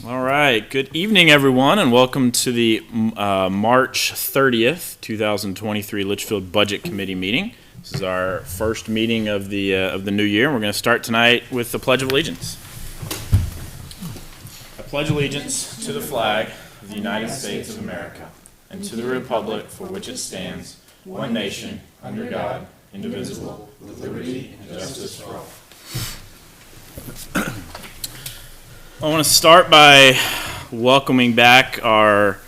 All right. Good evening, everyone, and welcome to the March 30th, 2023 Litchfield Budget Committee meeting. This is our first meeting of the new year, and we're going to start tonight with the Pledge of Allegiance. I pledge allegiance to the flag of the United States of America and to the republic for which it stands, one nation, under God, indivisible, with liberty and justice for all. I want to start by welcoming back our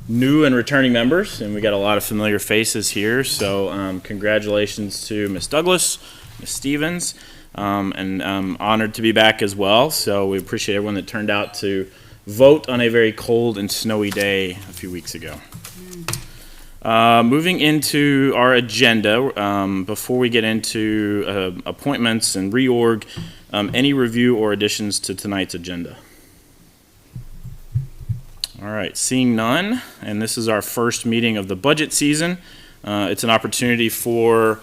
new and returning members, and we got a lot of familiar faces here, so congratulations to Ms. Douglas, Ms. Stevens, and I'm honored to be back as well, so we appreciate everyone that turned out to vote on a very cold and snowy day a few weeks ago. Moving into our agenda, before we get into appointments and reorg, any review or additions to tonight's agenda? All right, seeing none, and this is our first meeting of the budget season. It's an opportunity for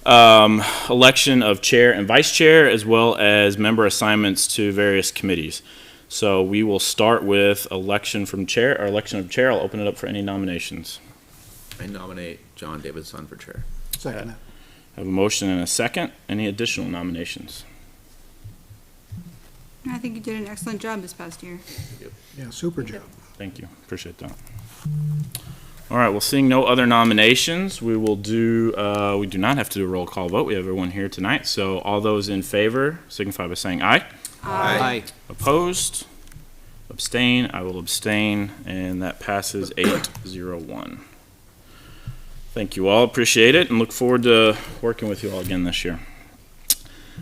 election of chair and vice chair, as well as member assignments to various committees. So we will start with election of chair. I'll open it up for any nominations. I nominate John Davidson for chair. Second. I have a motion and a second. Any additional nominations? I think you did an excellent job this past year. Yeah, super job. Thank you. Appreciate that. All right. Well, seeing no other nominations, we will do. We do not have to do a roll call vote. We have everyone here tonight. So all those in favor signify by saying aye. Aye. Opposed? Abstain? I will abstain, and that passes 8-0-1. Thank you all. Appreciate it, and look forward to working with you all again this year.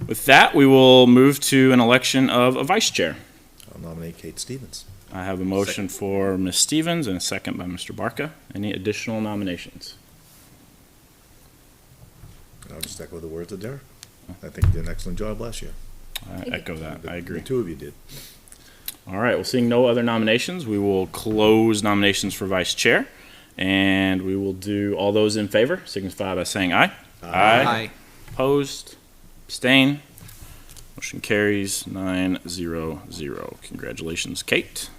With that, we will move to an election of a vice chair. I'll nominate Kate Stevens. I have a motion for Ms. Stevens and a second by Mr. Barca. Any additional nominations? I'll just echo the words of Derek. I think you did an excellent job last year. I echo that. I agree. The two of you did. All right. Well, seeing no other nominations, we will close nominations for vice chair. And we will do all those in favor signify by saying aye. Aye. Opposed? Abstain? Motion carries 9-0-0. Congratulations, Kate.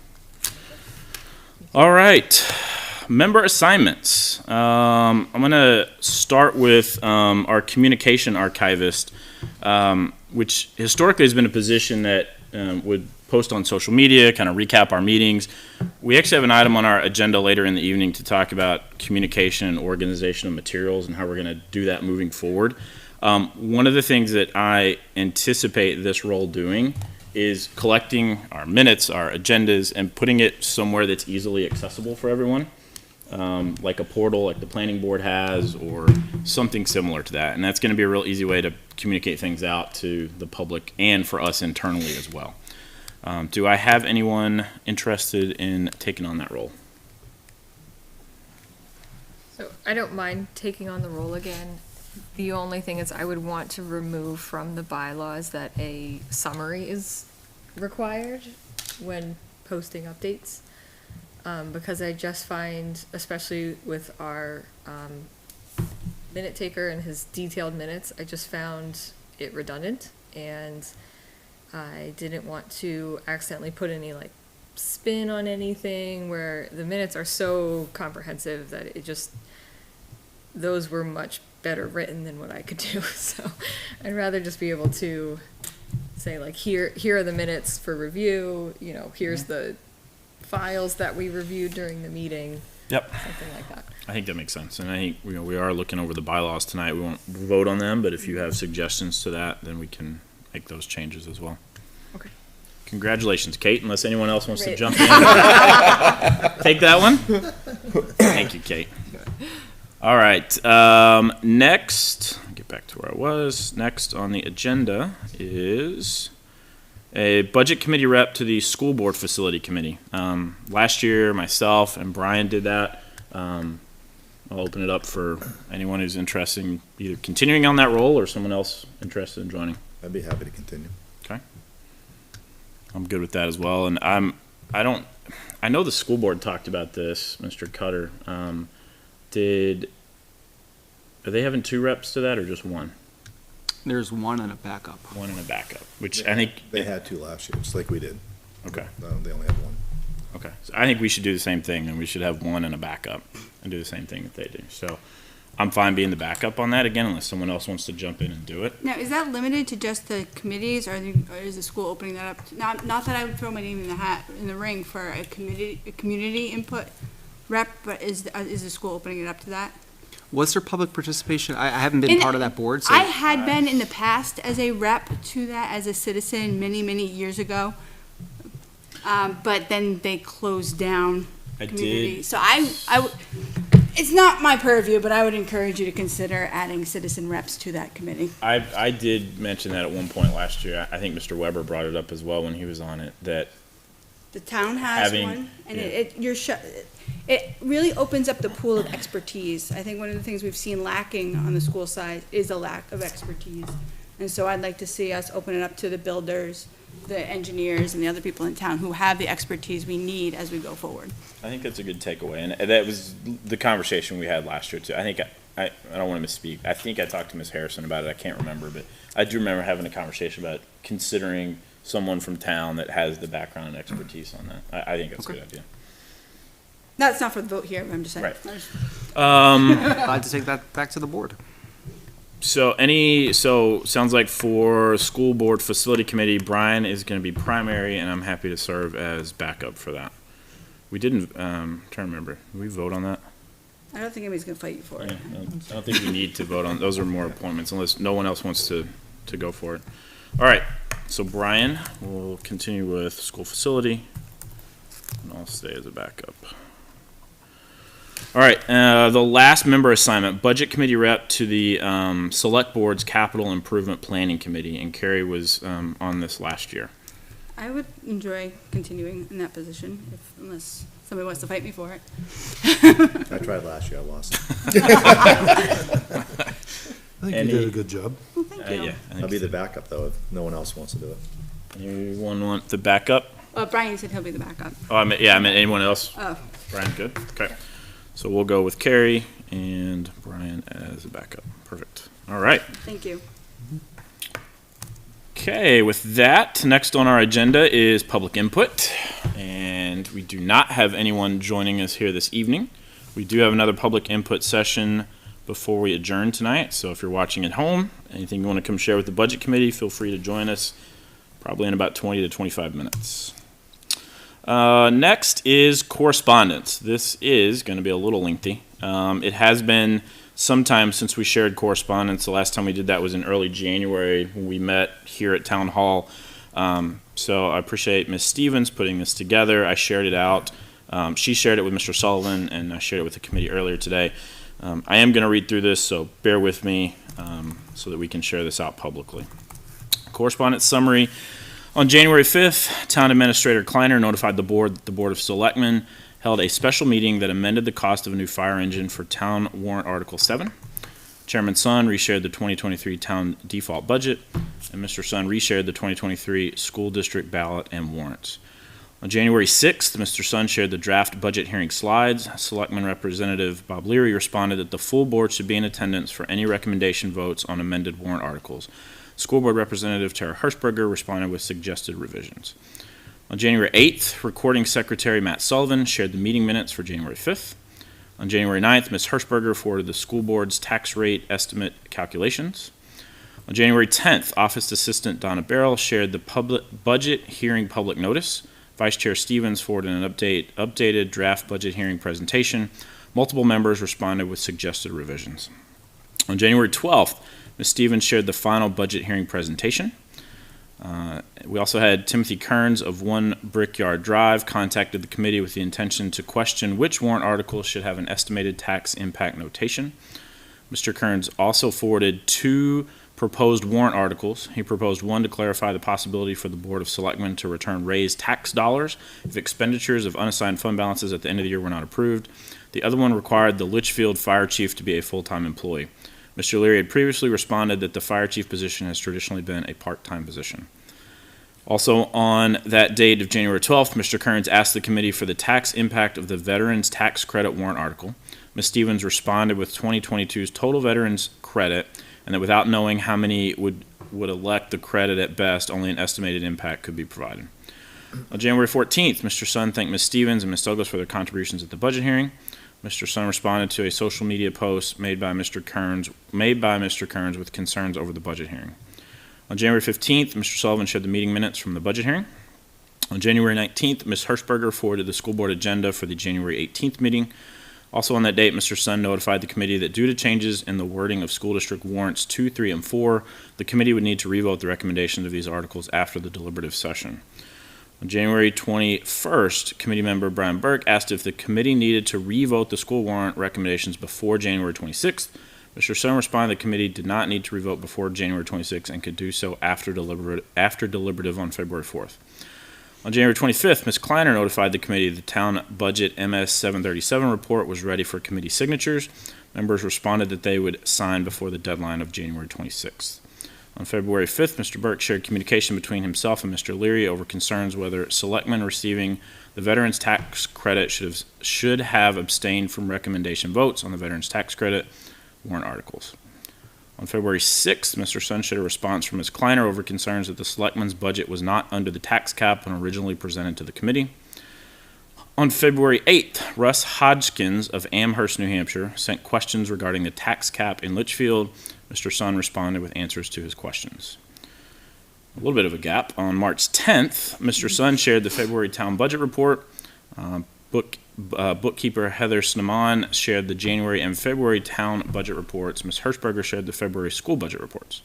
All right. Member assignments. I'm going to start with our communication archivist, which historically has been a position that would post on social media, kind of recap our meetings. We actually have an item on our agenda later in the evening to talk about communication and organization of materials and how we're going to do that moving forward. One of the things that I anticipate this role doing is collecting our minutes, our agendas, and putting it somewhere that's easily accessible for everyone, like a portal like the planning board has or something similar to that. And that's going to be a real easy way to communicate things out to the public and for us internally as well. Do I have anyone interested in taking on that role? So I don't mind taking on the role again. The only thing is I would want to remove from the bylaws that a summary is required when posting updates. Because I just find, especially with our minute taker and his detailed minutes, I just found it redundant, and I didn't want to accidentally put any like spin on anything where the minutes are so comprehensive that it just, those were much better written than what I could do. So I'd rather just be able to say like, here are the minutes for review, here's the files that we reviewed during the meeting. Yep. Something like that. I think that makes sense. And I think we are looking over the bylaws tonight. We won't vote on them, but if you have suggestions to that, then we can make those changes as well. Okay. Congratulations, Kate, unless anyone else wants to Great. jump in. Take that one. Thank you, Kate. All right. Next, I'll get back to where I was. Next on the agenda is a budget committee rep to the school board facility committee. Last year, myself and Brian did that. I'll open it up for anyone who's interested in either continuing on that role or someone else interested in joining. I'd be happy to continue. Okay. I'm good with that as well. And I know the school board talked about this, Mr. Cutter. Are they having two reps to that or just one? There's one and a backup. One and a backup, which They I think they had two last year, just like we did. Okay. They only have one. Okay. So I think we should do the same thing, and we should have one and a backup and do the same thing that they do. So I'm fine being the backup on that again, unless someone else wants to jump in and do it. Now, is that limited to just the committees, or is the school opening that up? Not that I would throw my name in the ring for a community input rep, but is the school opening it up to that? Was there public participation? I haven't been part of that board, so. I had been in the past as a rep to that, as a citizen, many, many years ago. But then they closed down I community. did. So it's not my purview, but I would encourage you to consider adding citizen reps to that committee. I did mention that at one point last year. I think Mr. Weber brought it up as well when he was on it, that The town has Having- one, and yeah. it really opens up the pool of expertise. I think one of the things we've seen lacking on the school side is a lack of expertise. And so I'd like to see us open it up to the builders, the engineers, and the other people in town who have the expertise we need as we go forward. I think that's a good takeaway, and that was the conversation we had last year too. I think I don't want to misspeak. I think I talked to Ms. Harrison about it. I can't remember, but I do remember having a conversation about considering someone from town that has the background and expertise on that. I think that's a Okay. good idea. That's not for the vote here, but I'm just saying. Right. Glad to take that back to the board. So sounds like for school board facility committee, Brian is going to be primary, and I'm happy to serve as backup for that. We didn't, trying to remember, did we vote on that? I don't think anybody's gonna fight you for Yeah, it. I don't think we need to vote on, those are more appointments, unless no one else wants to go for it. All right, so Brian will continue with school facility, and I'll stay as a backup. All right, the last member assignment, budget committee rep to the select board's capital improvement planning committee, and Carrie was on this last year. I would enjoy continuing in that position, unless somebody wants to fight me for it. I tried last year, I lost. I think Any- you did a good job. Well, thank you. Yeah, I I'll think be the backup, though, if no one else wants to do it. anyone want the backup? Brian said he'll be the backup. Oh, I meant anyone else? Oh, Brian, good. Okay. So we'll go with Carrie and Brian as a backup. Perfect. All right. thank you. Okay, with that, next on our agenda is public input. And we do not have anyone joining us here this evening. We do have another public input session before we adjourn tonight. So if you're watching at home, anything you want to come share with the budget committee, feel free to join us probably in about 20 to 25 minutes. Next is correspondence. This is going to be a little lengthy. It has been some time since we shared correspondence. The last time we did that was in early January when we met here at Town Hall. So I appreciate Ms. Stevens putting this together. I shared it out. She shared it with Mr. Sullivan, and I shared it with the committee earlier today. I am going to read through this, so bear with me so that we can share this out publicly. Correspondence summary. On January 5th, Town Administrator Kleiner notified the Board of Selectmen held a special meeting that amended the cost of a new fire engine for Town Warrant Article 7. Chairman Sun reshared the 2023 Town default budget, and Mr. Sun reshared the 2023 school district ballot and warrants. On January 6th, Mr. Sun shared the draft budget hearing slides. Selectman Representative Bob Leary responded that the full board should be in attendance for any recommendation votes on amended warrant articles. School Board Representative Tara Hirschberger responded with suggested revisions. On January 8th, Recording Secretary Matt Sullivan shared the meeting minutes for January 5th. On January 9th, Ms. Hirschberger forwarded the school board's tax rate estimate calculations. On January 10th, Office Assistant Donna Barrell shared the public budget hearing public notice. Vice Chair Stevens forwarded an updated draft budget hearing presentation. Multiple members responded with suggested revisions. On January 12th, Ms. Stevens shared the final budget hearing presentation. We also had Timothy Kearns of 1 Brickyard Drive contacted the committee with the intention to question which warrant articles should have an estimated tax impact notation. Mr. Kearns also forwarded 2 proposed warrant articles. He proposed one to clarify the possibility for the Board of Selectmen to return raised tax dollars if expenditures of unassigned fund balances at the end of the year were not approved. The other one required the Litchfield fire chief to be a full-time employee. Mr. Leary had previously responded that the fire chief position has traditionally been a part-time position. Also on that date of January 12th, Mr. Kearns asked the committee for the tax impact of the Veterans Tax Credit warrant article. Ms. Stevens responded with 2022's total veterans credit, and that without knowing how many would elect the credit at best, only an estimated impact could be provided. On January 14th, Mr. Sun thanked Ms. Stevens and Ms. Douglas for their contributions at the budget hearing. Mr. Sun responded to a social media post made by Mr. Kearns with concerns over the budget hearing. On January 15th, Mr. Sullivan shared the meeting minutes from the budget hearing. On January 19th, Ms. Hirschberger forwarded the school board agenda for the January 18th meeting. Also on that date, Mr. Sun notified the committee that due to changes in the wording of school district warrants 2, 3, and 4, the committee would need to revote the recommendations of these articles after the deliberative session. On January 21st, committee member Brian Burke asked if the committee needed to revote the school warrant recommendations before January 26th. Mr. Sun responded the committee did not need to revote before January 26th and could do so after deliberative on February 4th. On January 25th, Ms. Kleiner notified the committee the town budget MS 737 report was ready for committee signatures. Members responded that they would sign before the deadline of January 26th. On February 5th, Mr. Burke shared communication between himself and Mr. Leary over concerns whether selectmen receiving the veterans tax credit should have abstained from recommendation votes on the veterans tax credit warrant articles. On February 6th, Mr. Sun shared a response from Ms. Kleiner over concerns that the selectmen's budget was not under the tax cap when originally presented to the committee. On February 8th, Russ Hodgkins of Amherst, New Hampshire, sent questions regarding the tax cap in Litchfield. Mr. Sun responded with answers to his questions. A little bit of a gap. On March 10th, Mr. Sun shared the February town budget report. Bookkeeper Heather Sneman shared the January and February town budget reports. Ms. Hirschberger shared the February school budget reports.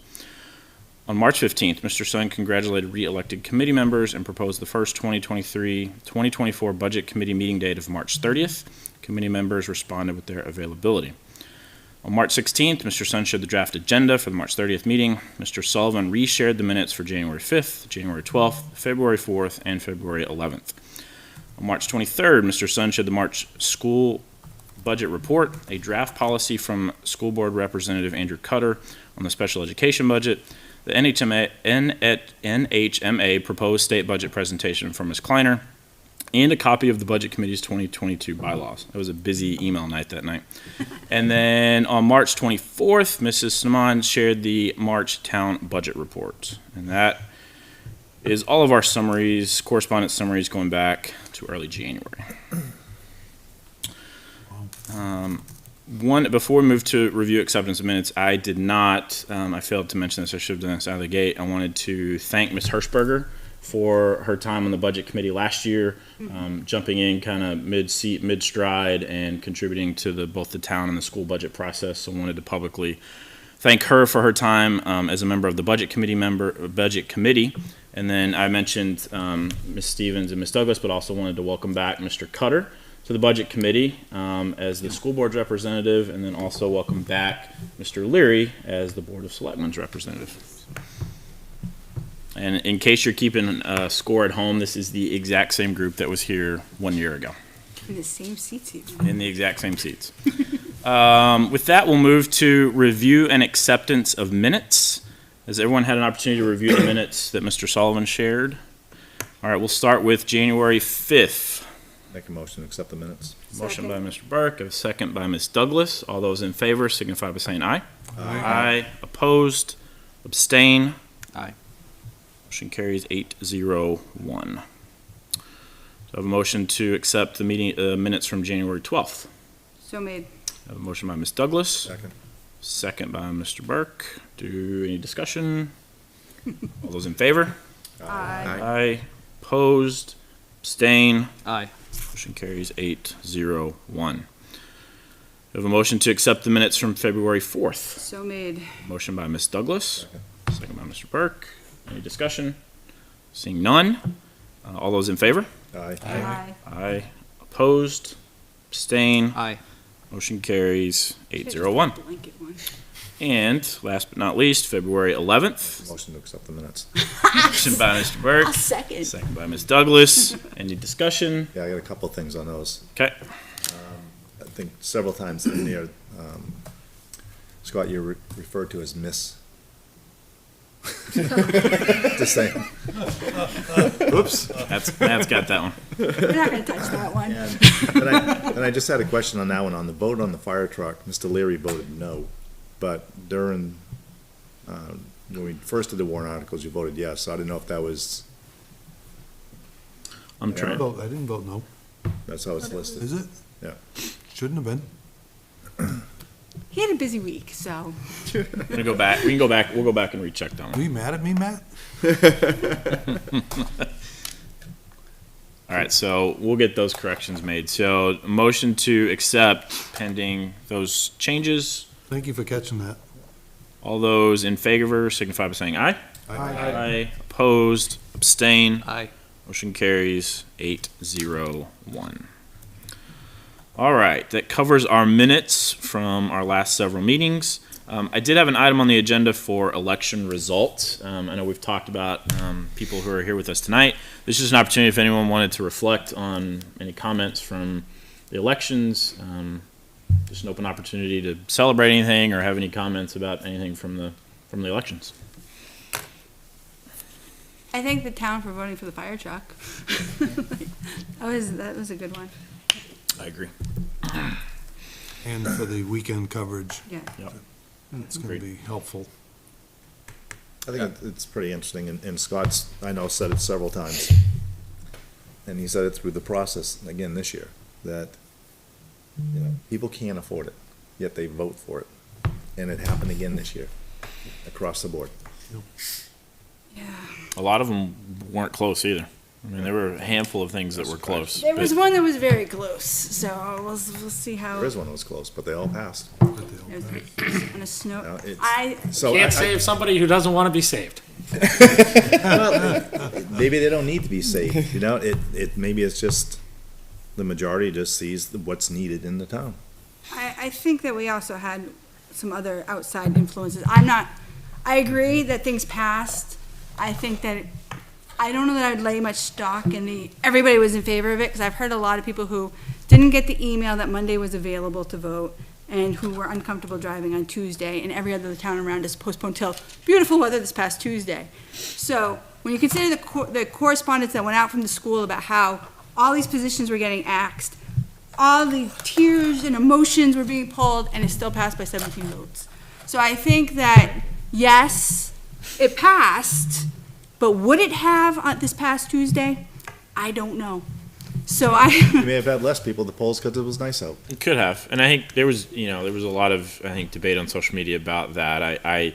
On March 15th, Mr. Sun congratulated re-elected committee members and proposed the first 2023-2024 budget committee meeting date of March 30th. Committee members responded with their availability. On March 16th, Mr. Sun shared the draft agenda for the March 30th meeting. Mr. Sullivan re-shared the minutes for January 5th, January 12th, February 4th, and February 11th. On March 23rd, Mr. Sun shared the March school budget report, a draft policy from School Board Representative Andrew Cutter on the special education budget, the NHMA proposed state budget presentation from Ms. Kleiner, and a copy of the Budget Committee's 2022 bylaws. That was a busy email night that night. And then on March 24th, Mrs. Sneman shared the March town budget report. And that is all of our summaries, correspondence summaries going back to early January. Before we move to review acceptance of minutes, I did not, I failed to mention this, I should have done this out of the gate. I wanted to thank Ms. Hirschberger for her time on the budget committee last year, jumping in kind of mid-seat, mid-stride, and contributing to both the town and the school budget process. So I wanted to publicly thank her for her time as a member of the budget committee. And then I mentioned Ms. Stevens and Ms. Douglas, but also wanted to welcome back Mr. Cutter to the budget committee as the school board's representative, and then also welcome back Mr. Leary as the Board of Selectmen's representative. And in case you're keeping a score at home, this is the exact same group that was here 1 year ago. In the same seats even. In the exact same seats. With that, we'll move to review and acceptance of minutes. Has everyone had an opportunity to review the minutes that Mr. Sullivan shared? All right, we'll start with January 5th. Make a motion to accept the minutes. Motion by Mr. Burke, a second by Ms. Douglas. All those in favor signify by saying aye. Aye. Opposed? Abstain? Aye. Motion carries 8-0-1. So I have a motion to accept the meeting minutes from January 12th. So made. I have a motion by Ms. Douglas. Second. Second by Mr. Burke. Any discussion? All those in favor? Aye. Aye. Opposed? Abstain? Aye. Motion carries 8-0-1. We have a motion to accept the minutes from February 4th. So made. Motion by Ms. Douglas. Second by Mr. Burke. Any discussion? Seeing none. All those in favor? Aye. Aye. Aye. Opposed? Abstain? Aye. Motion carries Should've just 8-0-1. done a blanket one. And last but not least, February 11th. Motion to accept the minutes. Motion by Mr. Burke. A second. Second by Ms. Douglas. Any discussion? Yeah, I got a couple of things on those. Okay. I think several times in there, Scott, you're referred to as Miss. Just saying. Oops. Matt's got that one. We're not gonna touch that one. And I just had a question on that one. On the vote on the fire truck, Mr. Leary voted no. But during, when we first did the warrant articles, you voted yes. So I didn't know if that was I'm Yeah. trying. I didn't vote no. That's how it's listed. Is it? Yeah. Shouldn't have been. He had a busy week, so. We're gonna go back. We can go back. We'll go back and recheck that Are one. you mad at me, Matt? All right, so we'll get those corrections made. So, motion to accept pending those changes. Thank you for catching that. All those in favor signify by saying aye. Aye. Opposed, abstain. Aye. Motion carries 8-0-1. All right, that covers our minutes from our last several meetings. I did have an item on the agenda for election results. I know we've talked about people who are here with us tonight. This is an opportunity if anyone wanted to reflect on any comments from the elections. Just an open opportunity to celebrate anything or have any comments about anything from the elections. I thank the town for voting for the fire truck. That was a good one. I agree. And for the weekend coverage, Yeah. it's going to be helpful. I think it's pretty interesting, and Scott's, I know, said it several times. And he said it through the process, again, this year, that, people can't afford it, yet they vote for it. And it happened again this year, across the board. Yeah. A lot of them weren't close either. I mean, there were a handful of things that were close. There was but- one that was very close, so we'll see how. There is one that was close, but they all passed. It was on a snow. Now, it's- I So Can't save somebody who doesn't want to be saved. maybe they don't need to be saved, maybe it's just, the majority just sees what's needed in the town. I think that we also had some other outside influences. I agree that things passed. I think that, I don't know that I'd lay much stock in everybody was in favor of it, because I've heard a lot of people who didn't get the email that Monday was available to vote, and who were uncomfortable driving on Tuesday, and every other town around us postponed till beautiful weather this past Tuesday. So, when you consider the correspondence that went out from the school about how all these positions were getting axed, all the tears and emotions were being pulled, and it still passed by 17 votes. So I think that, yes, it passed, but would it have on this past Tuesday? I don't know. So You may have had less people at the polls because it was nice out. It could have, and I think there was a lot of debate on social media about that. I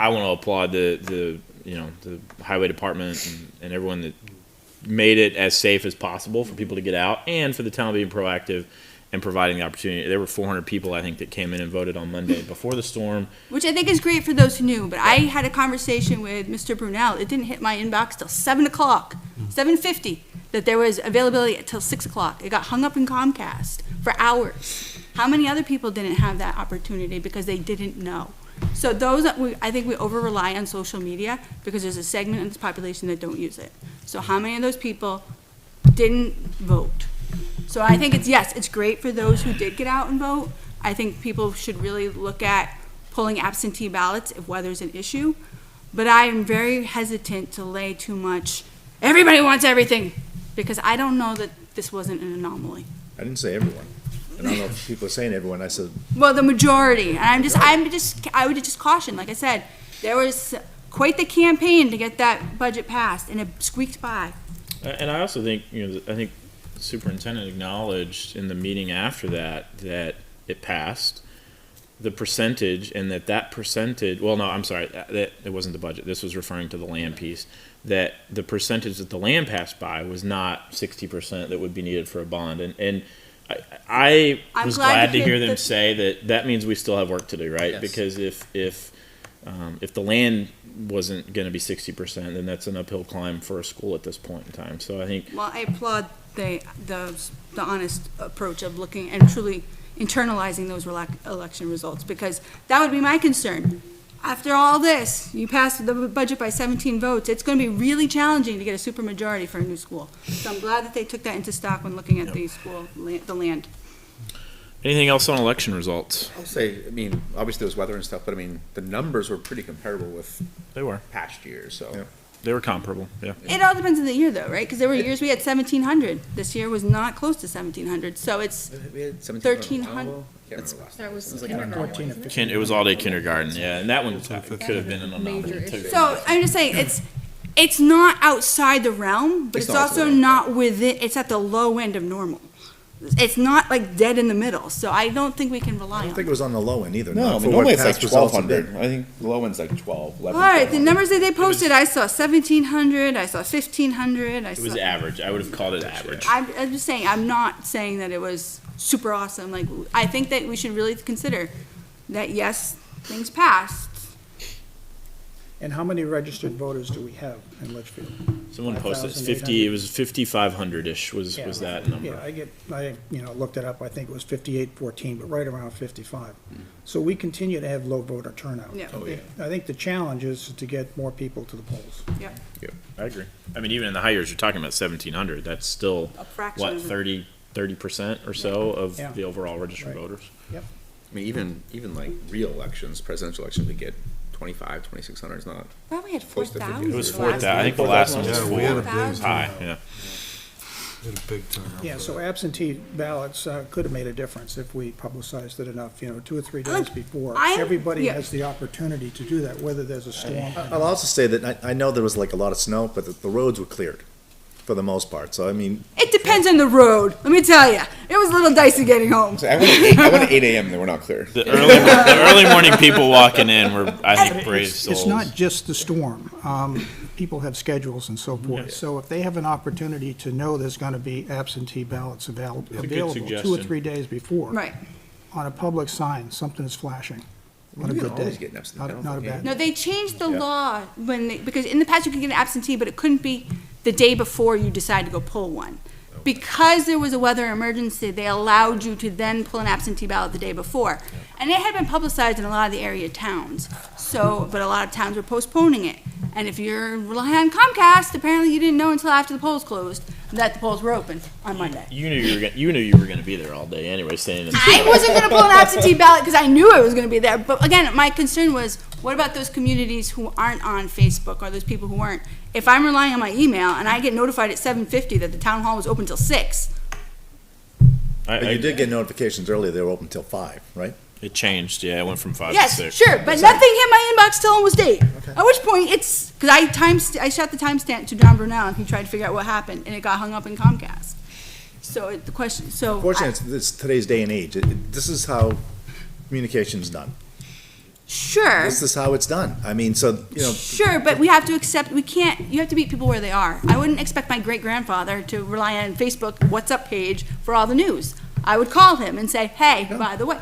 want to applaud the highway department and everyone that made it as safe as possible for people to get out, and for the town being proactive and providing the opportunity. There were 400 people, I think, that came in and voted on Monday before the storm. which I think is great for those who knew, but I had a conversation with Mr. Brunel. It didn't hit my inbox till 7 o'clock, 7:50, that there was availability until 6 o'clock. It got hung up in Comcast for hours. How many other people didn't have that opportunity because they didn't know? So I think we over-rely on social media because there's a segment of this population that don't use it. So how many of those people didn't vote? So I think it's great for those who did get out and vote. I think people should really look at pulling absentee ballots if weather's an issue. But I am very hesitant to lay too much, everybody wants everything, because I don't know that this wasn't an anomaly. I didn't say everyone. And I don't know if people are saying everyone, I said, Well, the majority, and I would just caution, like I said, there was quite the campaign to get that budget passed, and it squeaked by. And I also think, I think the superintendent acknowledged in the meeting after that it passed the percentage, and that percentage, well, no, I'm sorry, that it wasn't the budget. This was referring to the land piece, that the percentage that the land passed by was not 60% that would be needed for a bond. And I I'm was glad glad to to hear hear them that- say that means we still have work to do, right? Yes. Because if the land wasn't going to be 60%, then that's an uphill climb for a school at this point in time. So I think Well, I applaud the honest approach of looking and truly internalizing those election results, because that would be my concern. After all this, you passed the budget by 17 votes, it's going to be really challenging to get a supermajority for a new school. So I'm glad that they took that into stock when looking at the school, the land. anything else on election results? I'll say, obviously there was weather and stuff, but the numbers were pretty comparable with They were. past years, so. Yeah. They were comparable, yeah. It all depends on the year, though, right? Because there were years we had 1,700. This year was not close to 1,700, so it's, We had 17. 1,300. Can't remember last That time. was like kindergarten, 14 wasn't it? It was all day kindergarten, yeah, and that one could have been an anomaly Major too. issue. so I'm just saying, it's not outside the realm, but It's it's not also outside the realm. not within, it's at the low end of normal. It's not like dead in the middle, so I don't think we can rely I on don't think it. it was on the low end either. No, not I for mean, what normally it's like past results have 1,200. been. I think the low end's like 12, 11. All right, the 1,200. numbers that they posted, I saw 1,700, I saw 1,500, I It was saw. average. I would have called it average. I'm just saying, I'm not saying that it was super awesome, like, I think that we should really consider that, yes, things passed. And how many registered voters do we have in Litchfield? Someone posted 5,800. 50. It was 5,500-ish was Yeah, that number. Yeah, I looked it up, I think it was 58-14, but right around 55. So we continue to have low voter turnout. Yeah. Oh, yeah. I think the challenge is to get more people to the polls. Yep. I agree. I mean, even in the high years, you're talking about 1,700. That's still A fraction what of it. 30% or so of Yeah. the overall registered Right. voters. I mean, even like real elections, presidential elections, we get 25, 2,600 is not. Well, we had Close to 4,000. It was last 4,000. I think the year. last one was Yeah, we had a big 4,000. high. turnout. Yeah. We had a big turnout. Yeah, for so that. absentee ballots could have made a difference if we publicized it enough, 2 or 3 days Look, before. I'm- Everybody yeah. has the opportunity to do that, whether there's a storm. I'll also say that I know there was like a lot of snow, but the roads were cleared for the most part. So I mean, It depends on the road, let me tell you. It was a little dicey getting home. So I went at 8 a.m. and they were not clear. The early morning people walking in were, I think, brave souls. It's not just the storm. People have schedules and so forth. So if they have an opportunity to know there's going to be absentee ballots available a good 2 or suggestion. 3 days before. Right. On a public sign, something is flashing on a You can good day. always get an absentee ballot. Not a bad No, they changed the Yeah. law because in the past you could get an absentee, but it couldn't be the day before you decide to go pull one. Because there was a weather emergency, they allowed you to then pull an absentee ballot the day before. And it had been publicized in a lot of the area towns, but a lot of towns were postponing it. And if you're relying on Comcast, apparently you didn't know until after the polls closed that the polls were open on Monday. You knew you were gonna be there all day anyway, staying in. I wasn't gonna pull an absentee ballot because I knew I was gonna be there, but again, my concern was, what about those communities who aren't on Facebook, or those people who aren't? If I'm relying on my email and I get notified at 7:50 that the town hall was open till 6, but you did get notifications earlier. They were open till 5, right? It changed. Yeah, it went from 5 to yes, 6. sure, but nothing hit my inbox till almost 8. At which point it's, because I shot the timestamp to John Brunel and he tried to figure out what happened, and it got hung up in Comcast. So the question, so. Fortunately, it's today's day and age. This is how communication's done. Sure. This is how it's done. I mean, so, Sure, but we have to accept, you have to meet people where they are. I wouldn't expect my great-grandfather to rely on Facebook What's Up page for all the news. I would call him and say, hey, by the way.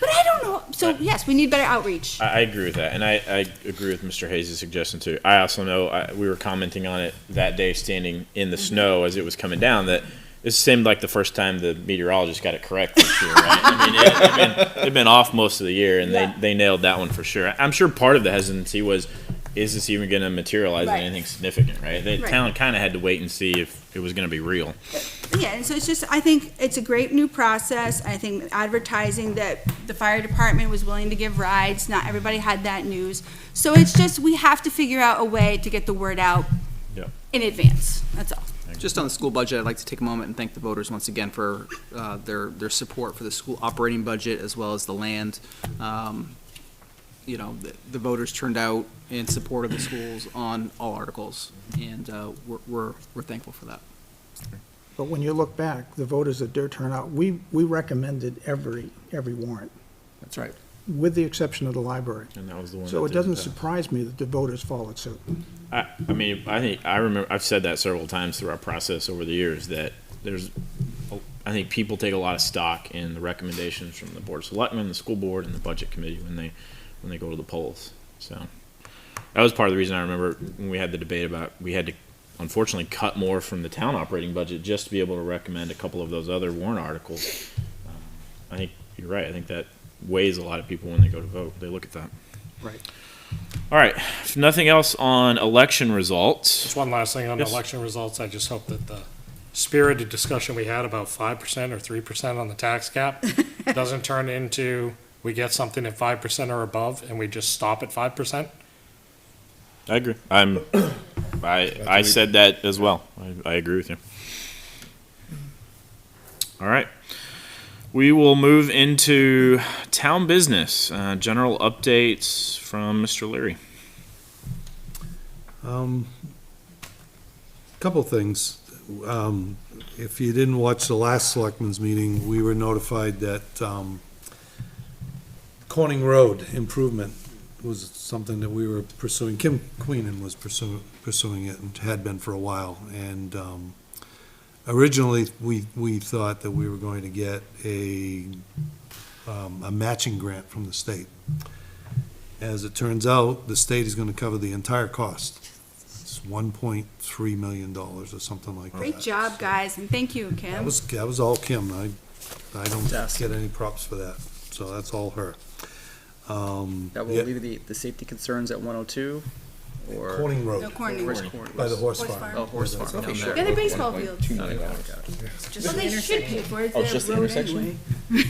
But I don't know, so yes, we need better outreach. I agree with that, and I agree with Mr. Hayes' suggestion too. I also know, we were commenting on it that day, standing in the snow as it was coming down, that it seemed like the first time the meteorologist got it correct this year, right? I mean, they've been off most of the year, and Yeah. they nailed that one for sure. I'm sure part of the hesitancy was, is this even going to materialize in Right. anything significant, right? The Right. town kind of had to wait and see if it was going to be real. Yeah, and so it's just, I think it's a great new process. I think advertising that the fire department was willing to give rides, not everybody had that news. So it's just, we have to figure out a way to get the word out Yeah. in advance, that's all. Just on the school budget, I'd like to take a moment and thank the voters once again for their support for the school operating budget as well as the land. The voters turned out in support of the schools on all articles, and we're thankful for that. But when you look back, the voters that did turn out, we recommended every warrant, That's right. with the exception of the library. And that was the one. So that it doesn't didn't pass. surprise me that the voters followed suit. I mean, I remember, I've said that several times through our process over the years, that I think people take a lot of stock in the recommendations from the Board of Selectmen, the school board, and the budget committee when they go to the polls. So that was part of the reason I remember when we had the debate about, we had to unfortunately cut more from the town operating budget just to be able to recommend a couple of those other warrant articles. I think you're right. I think that weighs a lot of people when they go to vote. They look at that. Right. All right. If nothing else on election results. Just one last thing on Yes. election results. I just hope that the spirited discussion we had about 5% or 3% on the tax cap doesn't turn into, we get something at 5% or above and we just stop at 5%. I agree. I said that as well. I agree with you. All right. We will move into town business. General updates from Mr. Leary. Couple things. If you didn't watch the last selectmen's meeting, we were notified that Corning Road improvement was something that we were pursuing. Kim Queenan was pursuing it and had been for a while. And originally, we thought that we were going to get a matching grant from the state. As it turns out, the state is going to cover the entire cost. It's $1.3 million or something like that. Great job, guys, and thank you, Kim. That was all Kim. I don't Yes. get any props for that, so that's all her. That will Yeah, alleviate the safety concerns at 102, or? Corning Road, No corning. Where's Corning? by the horse Horse farm. farm. Oh, horse farm down there. And a baseball field. $2 million. Well, they should pay for it. Oh, It's just the their road intersection? anyway.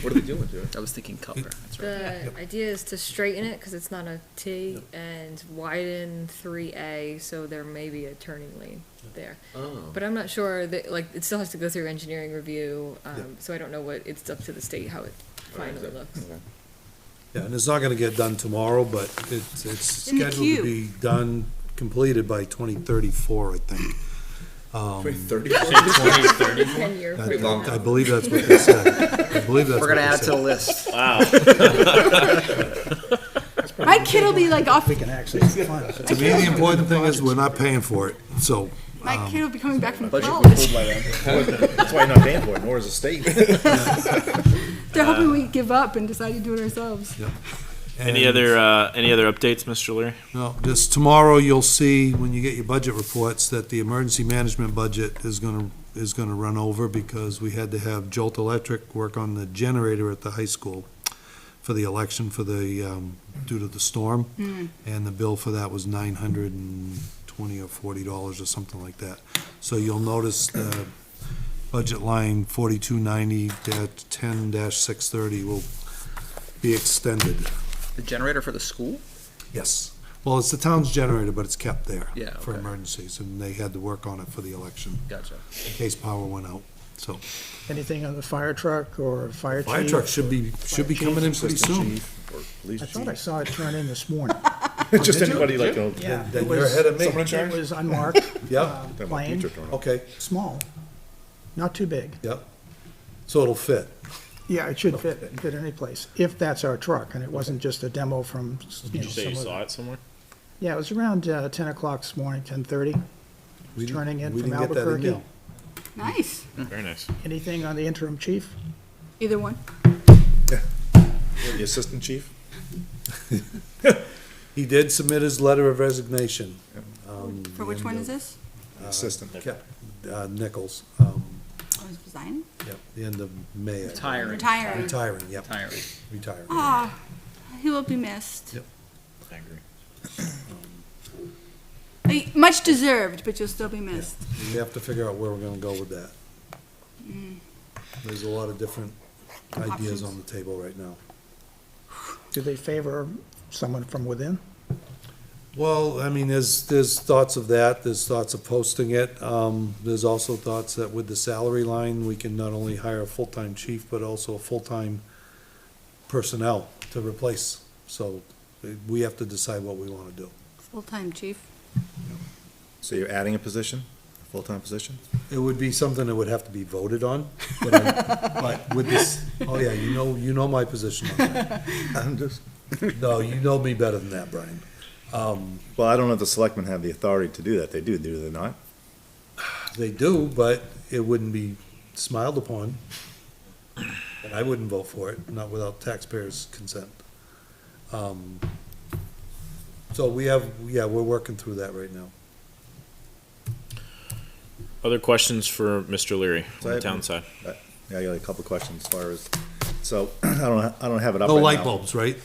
What are they doing to it? I was thinking cover, that's right. The idea is to straighten it, cause it's not a T, and widen 3A, so there may be a turning lane there. Oh. But I'm not sure that, like, it still has to go through engineering review, so I don't know what, it's up to the state how it finally looks. Okay. Yeah, and it's not gonna get done tomorrow, but it's In the scheduled queue. to be done, completed by 2034, I think. Wait, 30? 10-year. I believe that's what they said. I believe that's We're what gonna they add it to said. the list. My kid will be like off, We can access the funds. To me, the important thing is we're not paying for it, so. my kid will be coming back from Budget will college. be pulled by then. That's why you're not paying for it, nor is the state. They're hoping we give up and decide to do it ourselves. Any And- other updates, Mr. Leary? No, just tomorrow you'll see, when you get your budget reports, that the emergency management budget is gonna run over because we had to have Jolt Electric work on the generator at the high school for the election for the, due to the storm. And the bill for that was $920 or $40 or something like that. So you'll notice the budget line 4290-10-630 will be extended. The generator for the school? Yes. Well, it's the town's generator, but it's kept there. Yeah, For okay. emergencies, and they had to work on it for the election Gotcha. in case power went out, so. Anything on the fire truck or fire chief? Fire truck should be coming in pretty soon. I thought I saw it turn in this morning. Just anybody like a. Yeah, Then it you're was, ahead of me. Someone in charge? it was unmarked, Yeah, plain, okay, small, not too big. yep. So it'll fit. Yeah, it should fit any place, if that's our truck, and it wasn't just a demo from, Did you say you some saw other- it somewhere? Yeah, it was around 10 o'clock this morning, 10:30. We didn't- Turning in we from didn't get that Albuquerque. email. Nice. Very nice. Anything on the interim chief? Either one. The assistant chief? He did submit his letter of resignation. For which one is this? Assistant. Nichols, Oh, he's resigning? yep, the end of May. I think. Retiring. Retiring. Retiring, yep, Retiring. retiring. Ah, he will be missed. Yep. I agree. Much deserved, but you'll still be missed. We have to figure out where we're gonna go with that. There's a lot of different ideas Options. on the table right now. Do they favor someone from within? Well, I mean, there's thoughts of that, there's thoughts of posting it. There's also thoughts that with the salary line, we can not only hire a full-time chief, but also a full-time personnel to replace. So we have to decide what we wanna do. Full-time chief. So you're adding a position, a full-time position? It would be something that would have to be voted on, but but with this, oh yeah, you know my position on that. I'm just. No, you know me better than that, Brian. Well, I don't know if the selectmen have the authority to do that. They do they not? They do, but it wouldn't be smiled upon. And I wouldn't vote for it, not without taxpayers' consent. So we're working through that right now. Other questions for Mr. Leary So on I the have- town side? Yeah, I got a couple of questions as far as, so, I don't have it up No right light now. bulbs, right?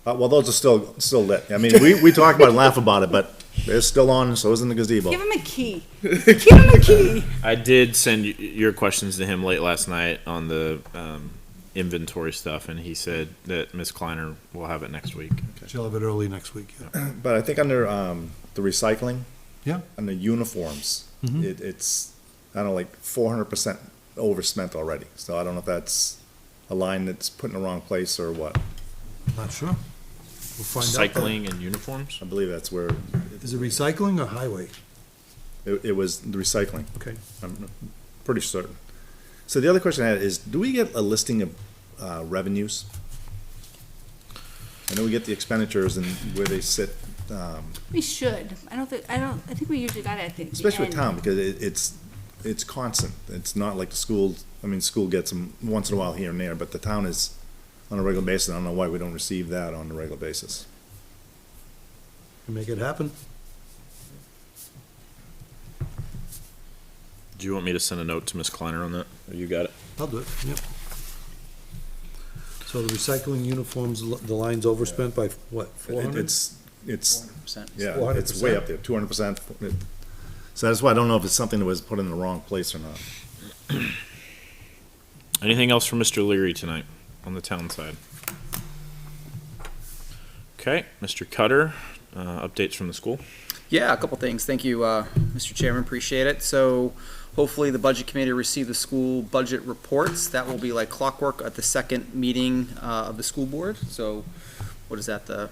Well, those are still lit. I mean, we talk about it and laugh about it, but they're still on, so isn't the gazebo. Give him a key. Give him a key. I did send your questions to him late last night on the inventory stuff, and he said that Ms. Kleiner will have it next week. She'll have it early next week, yeah. But I think under, the recycling. Yeah. Under uniforms, it's, I don't know, like 400% overspent already. So I don't know if that's a line that's put in the wrong place or what. Not sure. We'll find out. Cycling and uniforms? I believe that's where Is it recycling or highway? It was the recycling. Okay. I'm pretty certain. So the other question I had is, do we get a listing of revenues? I know we get the expenditures and where they sit, We should. I think we usually got it at the especially with end. town, because it's constant. It's not like the school, I mean, school gets them once in a while here and there, but the town is on a regular basis. I don't know why we don't receive that on a regular basis. Make it happen. Do you want me to send a note to Ms. Kleiner on that? Or you got it? I'll do it, yep. So the recycling uniforms, the line's overspent by what, 400? It's, 100%. yeah, it's way 400%. up there, 200%. So that's why I don't know if it's something that was put in the wrong place or not. Anything else from Mr. Leary tonight on the town side? Okay, Mr. Cutter, updates from the school. Yeah, a couple things. Thank you, Mr. Chairman, appreciate it. So hopefully the Budget Committee received the school budget reports. That will be like clockwork at the second meeting of the school board. So what is that, the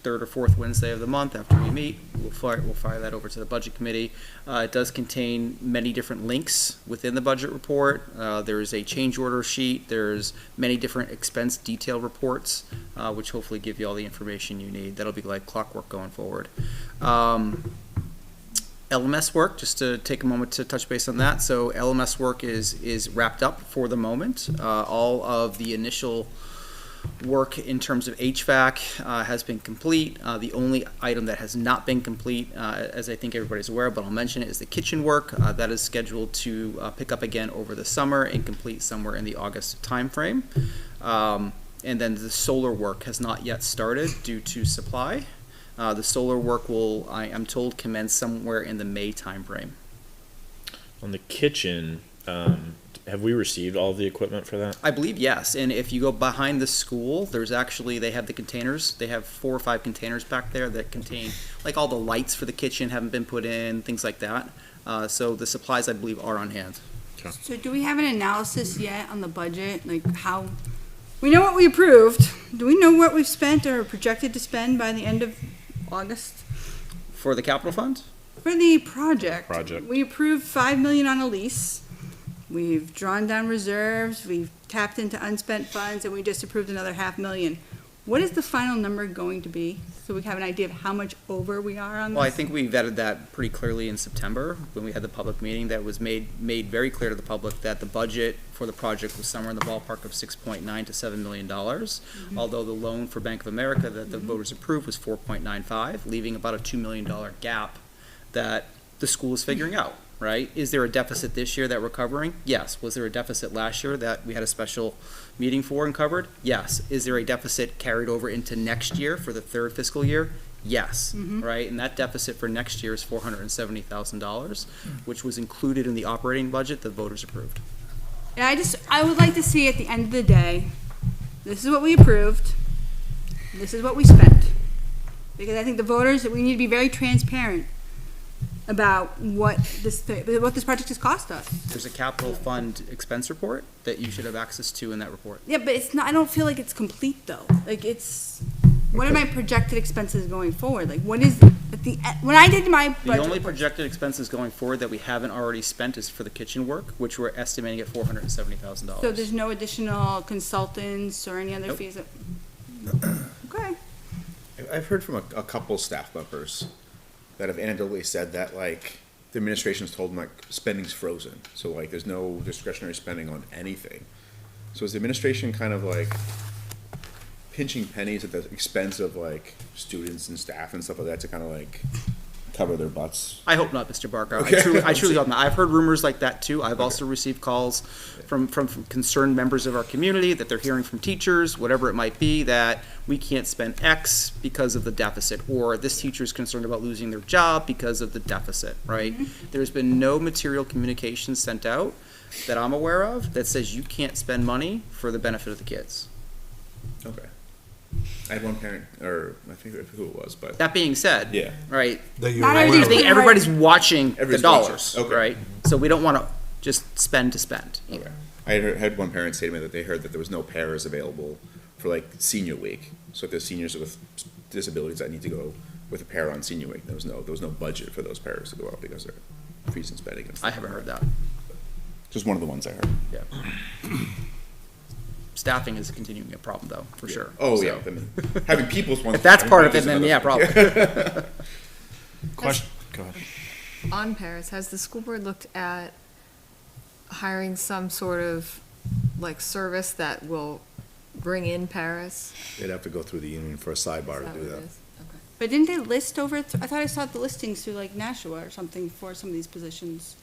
third or fourth Wednesday of the month after we meet? We'll fire that over to the Budget Committee. It does contain many different links within the budget report. There is a change order sheet. There's many different expense detail reports, which hopefully give you all the information you need. That'll be like clockwork going forward. LMS work, just to take a moment to touch base on that. So LMS work is wrapped up for the moment. All of the initial work in terms of HVAC has been complete. The only item that has not been complete, as I think everybody's aware, but I'll mention it, is the kitchen work. That is scheduled to pick up again over the summer and complete somewhere in the August timeframe. And then the solar work has not yet started due to supply. The solar work will, I'm told, commence somewhere in the May timeframe. On the kitchen, have we received all of the equipment for that? I believe yes, and if you go behind the school, there's actually, they have the containers. They have 4 or 5 containers back there that contain, like, all the lights for the kitchen haven't been put in, things like that. So the supplies, I believe, are on hand. So do we have an analysis yet on the budget, like how, we know what we approved, do we know what we've spent or projected to spend by the end of August? For the capital fund? For the project. Project. We approved 5 million on a lease, we've drawn down reserves, we've tapped into unspent funds, and we just approved another 500,000. What is the final number going to be, so we have an idea of how much over we are on this? Well, I think we vetted that pretty clearly in September when we had the public meeting. That was made very clear to the public that the budget for the project was somewhere in the ballpark of $6.9 to $7 million. Although the loan for Bank of America that the voters approved was 4.95, leaving about a $2 million gap that the school is figuring out, right? Is there a deficit this year that we're covering? Yes. Was there a deficit last year that we had a special meeting for and covered? Yes. Is there a deficit carried over into next year for the third fiscal year? Yes, right? And that deficit for next year is $470,000, which was included in the operating budget the voters approved. And I would like to see at the end of the day, this is what we approved, this is what we spent. Because I think the voters, we need to be very transparent about what this project has cost us. There's a capital fund expense report that you should have access to in that report. Yeah, but it's not, I don't feel like it's complete though. Like what are my projected expenses going forward? Like what is, when I did my budget. The only projected expenses going forward that we haven't already spent is for the kitchen work, which we're estimating at $470,000. So there's no additional consultants or any other Nope. fees? Okay. I've heard from a couple staff members that have anecdotally said that, like, the administration's told them, like, spending's frozen. So, like, there's no discretionary spending on anything. So is the administration kind of, like, pinching pennies at the expense of, like, students and staff and stuff like that to kind of, like, cover their butts? I hope not, Mr. Barker. Okay. I truly hope not. I've heard rumors like that too. I've also received calls from concerned members of our community that they're hearing from teachers, whatever it might be, that we can't spend X because of the deficit, or this teacher is concerned about losing their job because of the deficit, right? There's been no material communication sent out that I'm aware of that says you can't spend money for the benefit of the kids. Okay. I had one parent, or I think who it was, but That being said, yeah. right, That you're Not aware I of. think everybody's watching the Everybody's dollars, watching. Okay. right? So we don't want to just spend to spend. Okay. I had one parent say to me that they heard that there was no paras available for, like, senior week. So if there's seniors with disabilities that need to go with a pair on senior week. There was no budget for those pairs to go out because they're fees and spending and I stuff. haven't heard that, Just one of the ones I heard. yeah. Staffing is continuing a problem though, for sure. Oh, So, yeah. I mean, having people's ones. If that's part of it, is then another yeah, thing. problem. Question, go ahead. On Paris, has the school board looked at hiring some sort of like service that will bring in Paris? They'd have to go through the union for a Is sidebar that to do what it that. is? Okay. But didn't they list over, I thought I saw the listings through like Nashua or something for some of these positions.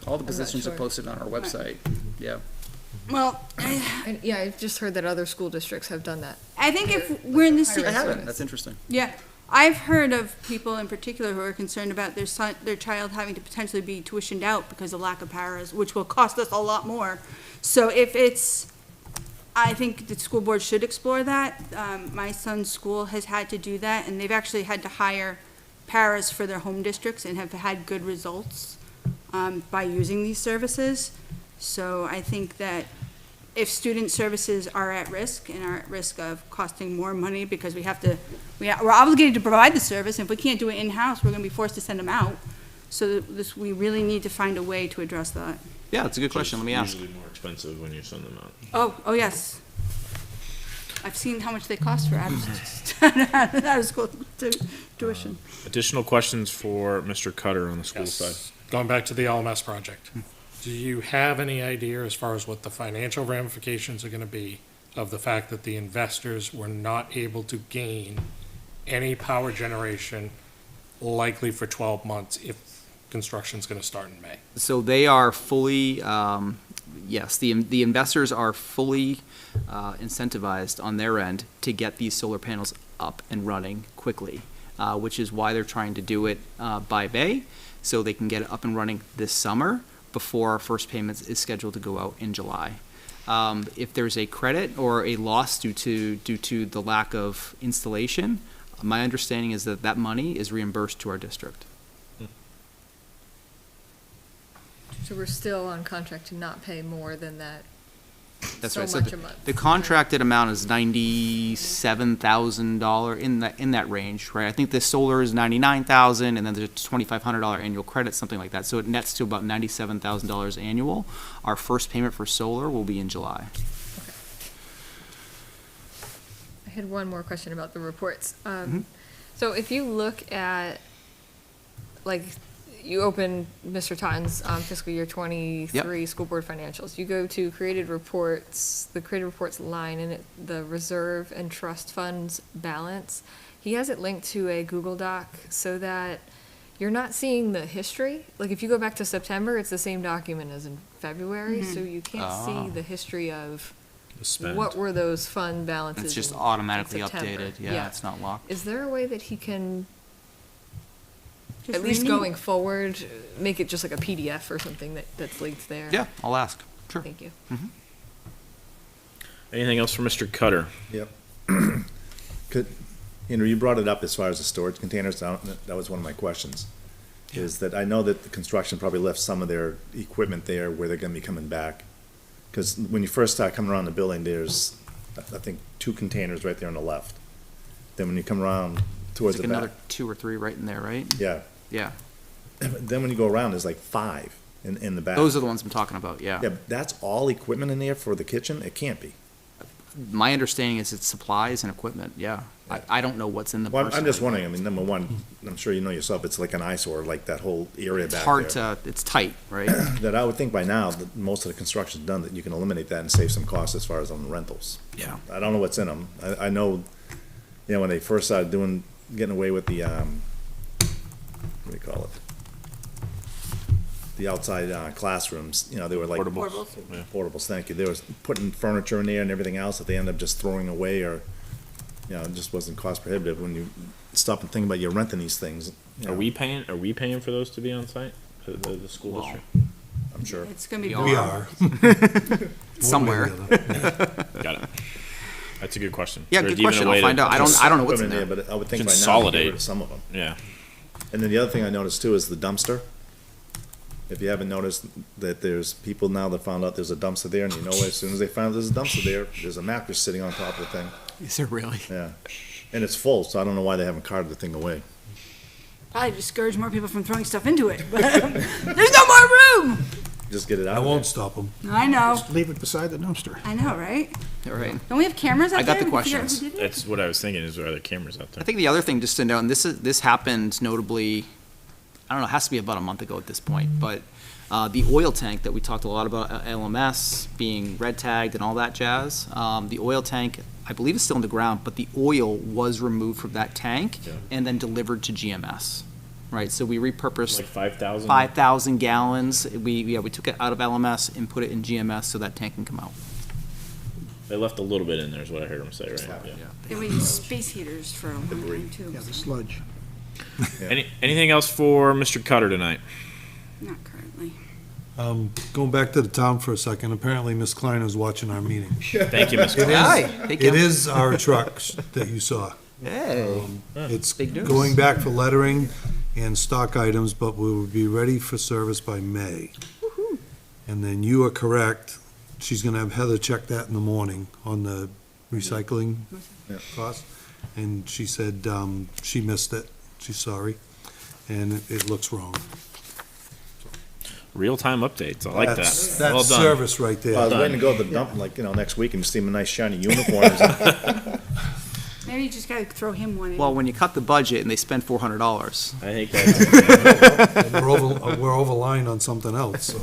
All the not positions are sure. posted on our website, yeah. Well, And yeah, I've just heard that other school districts have done that. I think if we're in this, I haven't, service. that's interesting. yeah, I've heard of people in particular who are concerned about their son, their child having to potentially be tuitioned out because of lack of paras, which will cost us a lot more. So if it's, I think the school board should explore that. My son's school has had to do that, and they've actually had to hire paras for their home districts and have had good results by using these services. So I think that if student services are at risk and are at risk of costing more money because we're obligated to provide the service, and if we can't do it in-house, we're gonna be forced to send them out. So we really need to find a way to address that. Yeah, that's a good question, let me ask. Usually more expensive when you send them out. Oh, yes. I've seen how much they cost for out of school tuition. Additional questions for Mr. Cutter on the school Yes. side? Going back to the LMS project, do you have any idea as far as what the financial ramifications are gonna be of the fact that the investors were not able to gain any power generation likely for 12 months if construction's gonna start in May? So they are fully, yes, the investors are fully incentivized on their end to get these solar panels up and running quickly, which is why they're trying to do it by May, so they can get it up and running this summer before our first payment is scheduled to go out in July. If there's a credit or a loss due to the lack of installation, my understanding is that that money is reimbursed to our district. So we're still on contract to not pay more than that. That's So right. So much a month. the contracted amount is $97,000 in that range, right? I think the solar is $99,000, and then there's a $2,500 annual credit, something like that. So it nets to about $97,000 annual. Our first payment for solar will be in July. I had one more question about the reports. So if you look at, like, you open Mr. Totten's fiscal year 23 school board financials. You go to created reports, the created reports line, and the reserve and trust funds balance. He has it linked to a Google Doc so that you're not seeing the history. Like if you go back to September, it's the same document as in February, so you can't see the history of The spend. what were those fund balances. It's just in automatically September. updated. Yeah, it's not locked. Is there a way that he can, Just at least renew. going forward, make it just like a PDF or something that's linked there? Yeah, I'll ask. Sure. Thank you. Anything else for Mr. Cutter? Yep. You brought it up as far as the storage containers, that was one of my questions. Is that I know that the construction probably left some of their equipment there where they're gonna be coming back. Cause when you first start coming around the building, there's, I think, 2 containers right there on the left. Then when you come around towards It's the like back. another 2 or 3 right in there, right? Yeah, Yeah. then when you go around, there's like 5 in the back. Those are the ones I'm talking about, yeah. Yeah, but that's all equipment in there for the kitchen? It can't be. My understanding is it's supplies and equipment, yeah. I don't know what's in the. Well, I'm just personally. wondering, I mean, number one, I'm sure you know yourself, it's like an eyesore, like that whole area back there. It's hard to, it's tight, right? That I would think by now, that most of the construction's done, that you can eliminate that and save some costs as far as on the rentals. Yeah. I don't know what's in them. I know, when they first started getting away with the, what do you call it? The outside classrooms, they were like. Portables. Yeah. Portables, thank you. They was putting furniture in there and everything else that they end up just throwing away, or, it just wasn't cost prohibitive. When you stop and think about you're renting these things. Are we paying for those to be on site? The school Well, district? I'm sure. It's gonna be. We We are. Somewhere. One way or the other. Got it. That's a good question. Yeah, There's good even a question. way I'll to find out. I don't know what's in Equipment there. But I would think by now, Consolidate. get rid of some of them. Yeah. And then the other thing I noticed too is the dumpster. If you haven't noticed that there's people now that found out there's a dumpster there, and as soon as they found there's a dumpster there, there's a mattress sitting on top of the thing. Is there really? Yeah. And it's full, so I don't know why they haven't carted the thing away. Probably discourage more people from throwing stuff into it, but there's no more room. Just get it out I of won't there. stop them. I know. Leave it beside the dumpster. I know, right? All right. Don't we have cameras out I got there? the We can figure out questions. who did it? That's what I was thinking, is there other cameras out there? I think the other thing just to note, and this happened notably, I don't know, it has to be about a month ago at this point, but the oil tank that we talked a lot about, LMS being red tagged and all that jazz, the oil tank, I believe is still in the ground, but the oil was removed from that tank Yeah. and then delivered to GMS, right? So we repurposed Like 5,000? 5,000 gallons. We took it out of LMS and put it in GMS so that tank can come out. They left a little bit in there, is what I heard them say, right? Yeah. They were using space heaters for a long time too. Yeah, the sludge. Anything else for Mr. Cutter tonight? Not currently. Going back to the town for a second, apparently Miss Klein is watching our meeting. Thank you, Ms. It Hi. is, Hey, it Kim. is our trucks that you saw. Hey. It's Big news. going back for lettering and stock items, but we will be ready for service by May. And then you are correct, she's gonna have Heather check that in the morning on the recycling Yeah. cost. And she said, she missed it, she's sorry, and it looks wrong. Real-time updates. I like that. That's Well done. service right I was there. waiting to go to the dump, like, next week and just see him in nice shiny uniforms. Maybe you just gotta throw him one in. Well, when you cut the budget and they spend $400, I think that's, And we're over line on something else, so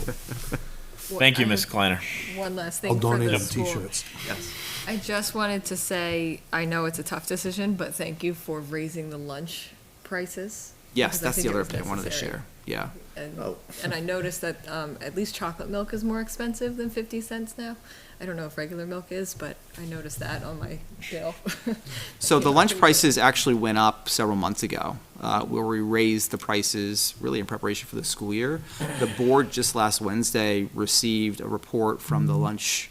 Thank you, Ms. Kleiner. One last I'll thing for donate the them school. t-shirts. yes. I just wanted to say, I know it's a tough decision, but thank you for raising the lunch prices. Yes, Because I that's think the it other was thing I wanted to necessary. share. Yeah. And, Oh. and I noticed that at least chocolate milk is more expensive than 50 cents now. I don't know if regular milk is, but I noticed that on my bill. So the Yeah, lunch pretty prices actually went up several months ago, where we raised the prices really in preparation for the school year. The board just last Wednesday received a report from the lunch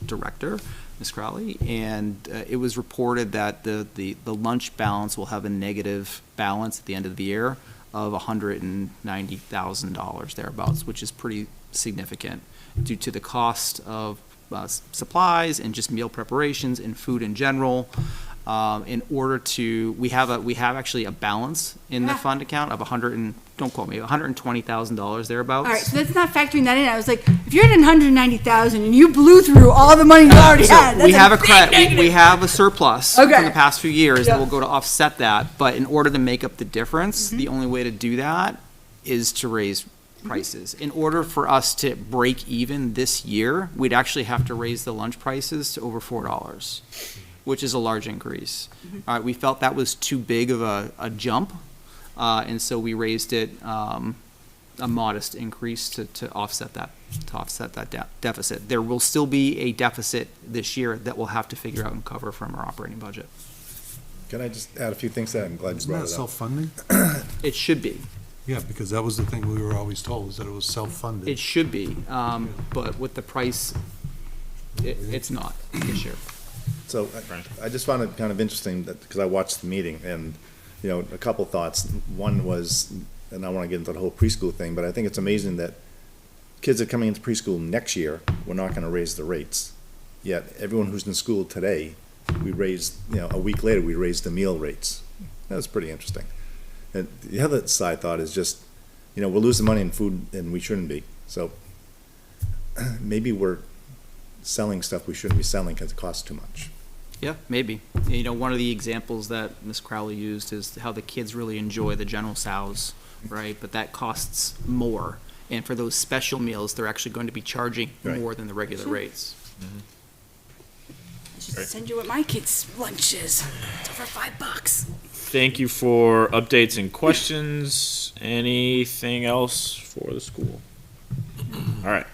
director, Ms. Crowley, and it was reported that the lunch balance will have a negative balance at the end of the year of $190,000 thereabouts, which is pretty significant due to the cost of supplies and just meal preparations and food in general. In order to, we have actually a balance in the Yeah. fund account of don't quote me, $120,000 thereabouts. All right, so that's not factoring that in. I was like, if you're at 190,000 and you blew through all the money you already So had, that's we have a big credit, negative. we have a surplus from Okay. the past few years that Yeah. will go to offset that, but in order to make up the difference, Mm-hmm. the only way to do that is to raise prices. In order for us to break even this year, we'd actually have to raise the lunch prices to over $4, which is a large increase. Mm-hmm. All right, we felt that was too big of a jump, and so we raised it a modest increase to offset that deficit. There will still be a deficit this year that we'll have to figure out and cover from our operating budget. Can I just add a few things to that? I'm glad you Isn't brought that it up. self-funding? It should be. Yeah, because that was the thing we were always told, is that it was self-funded. It should be, but with the price, it's not this year. So I just found it kind of interesting that, because I watched the meeting and, a couple thoughts. One was, and I want to get into the whole preschool thing, but I think it's amazing that kids that are coming into preschool next year, we're not going to raise the rates. Yet everyone who's in school today, we raised, a week later, we raised the meal rates. That was pretty interesting. And the other side thought is just, we're losing money in food and we shouldn't be. So maybe we're selling stuff we shouldn't be selling because it costs too much. Yeah, maybe. One of the examples that Ms. Crowley used is how the kids really enjoy the General Tso's, right? But that costs more. And for those special meals, they're actually going to be charging Right. more than the regular rates. I should send you what my kids' lunch is. It's over $5. Thank you for updates and questions. Anything else for the school? All right.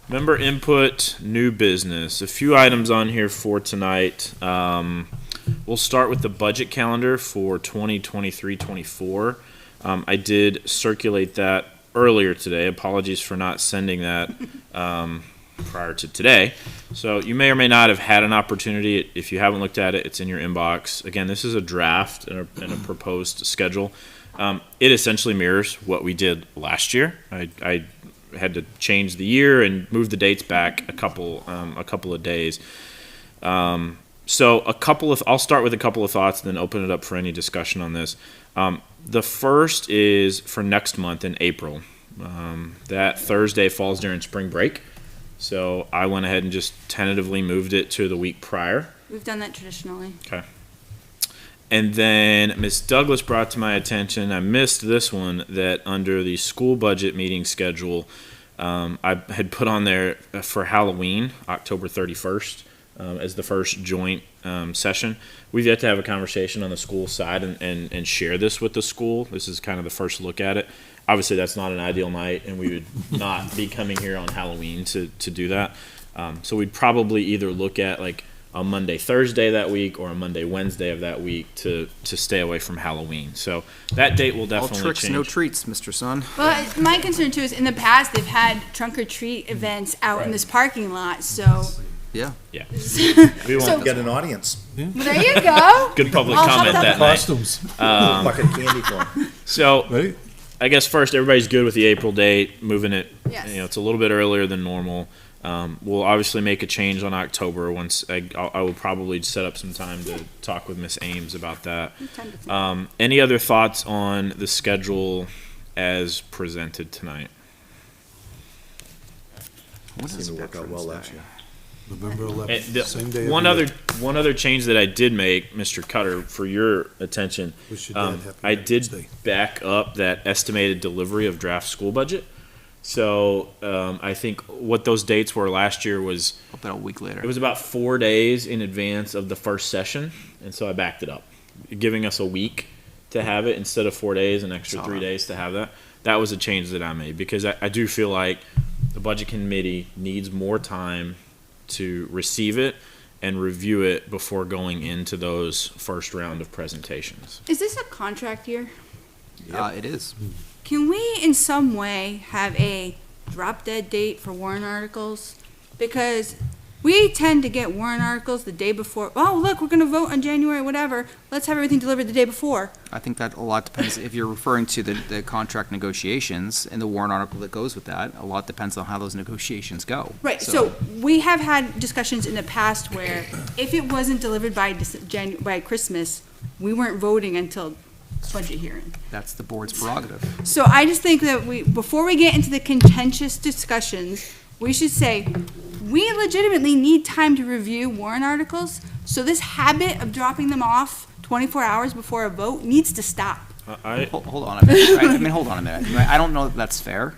Member input, new business. A few items on here for tonight. We'll start with the budget calendar for 2023-24. I did circulate that earlier today. Apologies for not sending that prior to today. So you may or may not have had an opportunity. If you haven't looked at it, it's in your inbox. Again, this is a draft and a proposed schedule. It essentially mirrors what we did last year. I had to change the year and move the dates back a couple of days. So I'll start with a couple of thoughts and then open it up for any discussion on this. The first is for next month in April. That Thursday falls during spring break. So I went ahead and just tentatively moved it to the week prior. We've done that traditionally. Okay. And then Ms. Douglas brought to my attention, I missed this one, that under the school budget meeting schedule, I had put on there for Halloween, October 31st, as the first joint session. We've yet to have a conversation on the school side and share this with the school. This is kind of the first look at it. Obviously, that's not an ideal night, and we would not be coming here on Halloween to do that. So we'd probably either look at like a Monday, Thursday that week, or a Monday, Wednesday of that week to stay away from Halloween. So that date will All definitely tricks, change. no treats, Mr. Sun. Well, my concern too is in the past, they've had trunk or treat events out in this parking lot, so. Yeah. Yeah. We So- won't Get an audience, There you go. good public I'll comment have that night. Costumes, bucket of candy for 'em. So right? I guess first, everybody's good with the April date, moving it. Yes. It's a little bit earlier than normal. We'll obviously make a change on October once I will probably set up some time to talk with Miss Ames about that. Any other thoughts on the schedule as presented tonight? Seemed to work out well last year. November And 11th, same day. one every other year. one other change that I did make, Mr. Cutter, for your attention. Wish your dad happy I Veterans did Day. back up that estimated delivery of draft school budget. So I think what those dates were last year was About a week later. it was about 4 days in advance of the first session, and so I backed it up, giving us a week to have it instead of 4 days, an extra Saw 3 that. days to have that. That was a change that I made because I do feel like the budget committee needs more time to receive it and review it before going into those first round of presentations. Is this a contract year? It is. Can we in some way have a drop dead date for warrant articles? Because we tend to get warrant articles the day before. Oh, look, we're going to vote on January, whatever. Let's have everything delivered the day before. I think that a lot depends, if you're referring to the contract negotiations and the warrant article that goes with that, a lot depends on how those negotiations go. Right, so we have had discussions in the past where if it wasn't delivered by by Christmas, we weren't voting until budget hearing. That's the board's prerogative. So I just think that before we get into the contentious discussions, we should say, we legitimately need time to review warrant articles, so this habit of dropping them off 24 hours before a vote needs to stop. Hold on a minute. I mean, hold on a minute. I don't know that that's fair,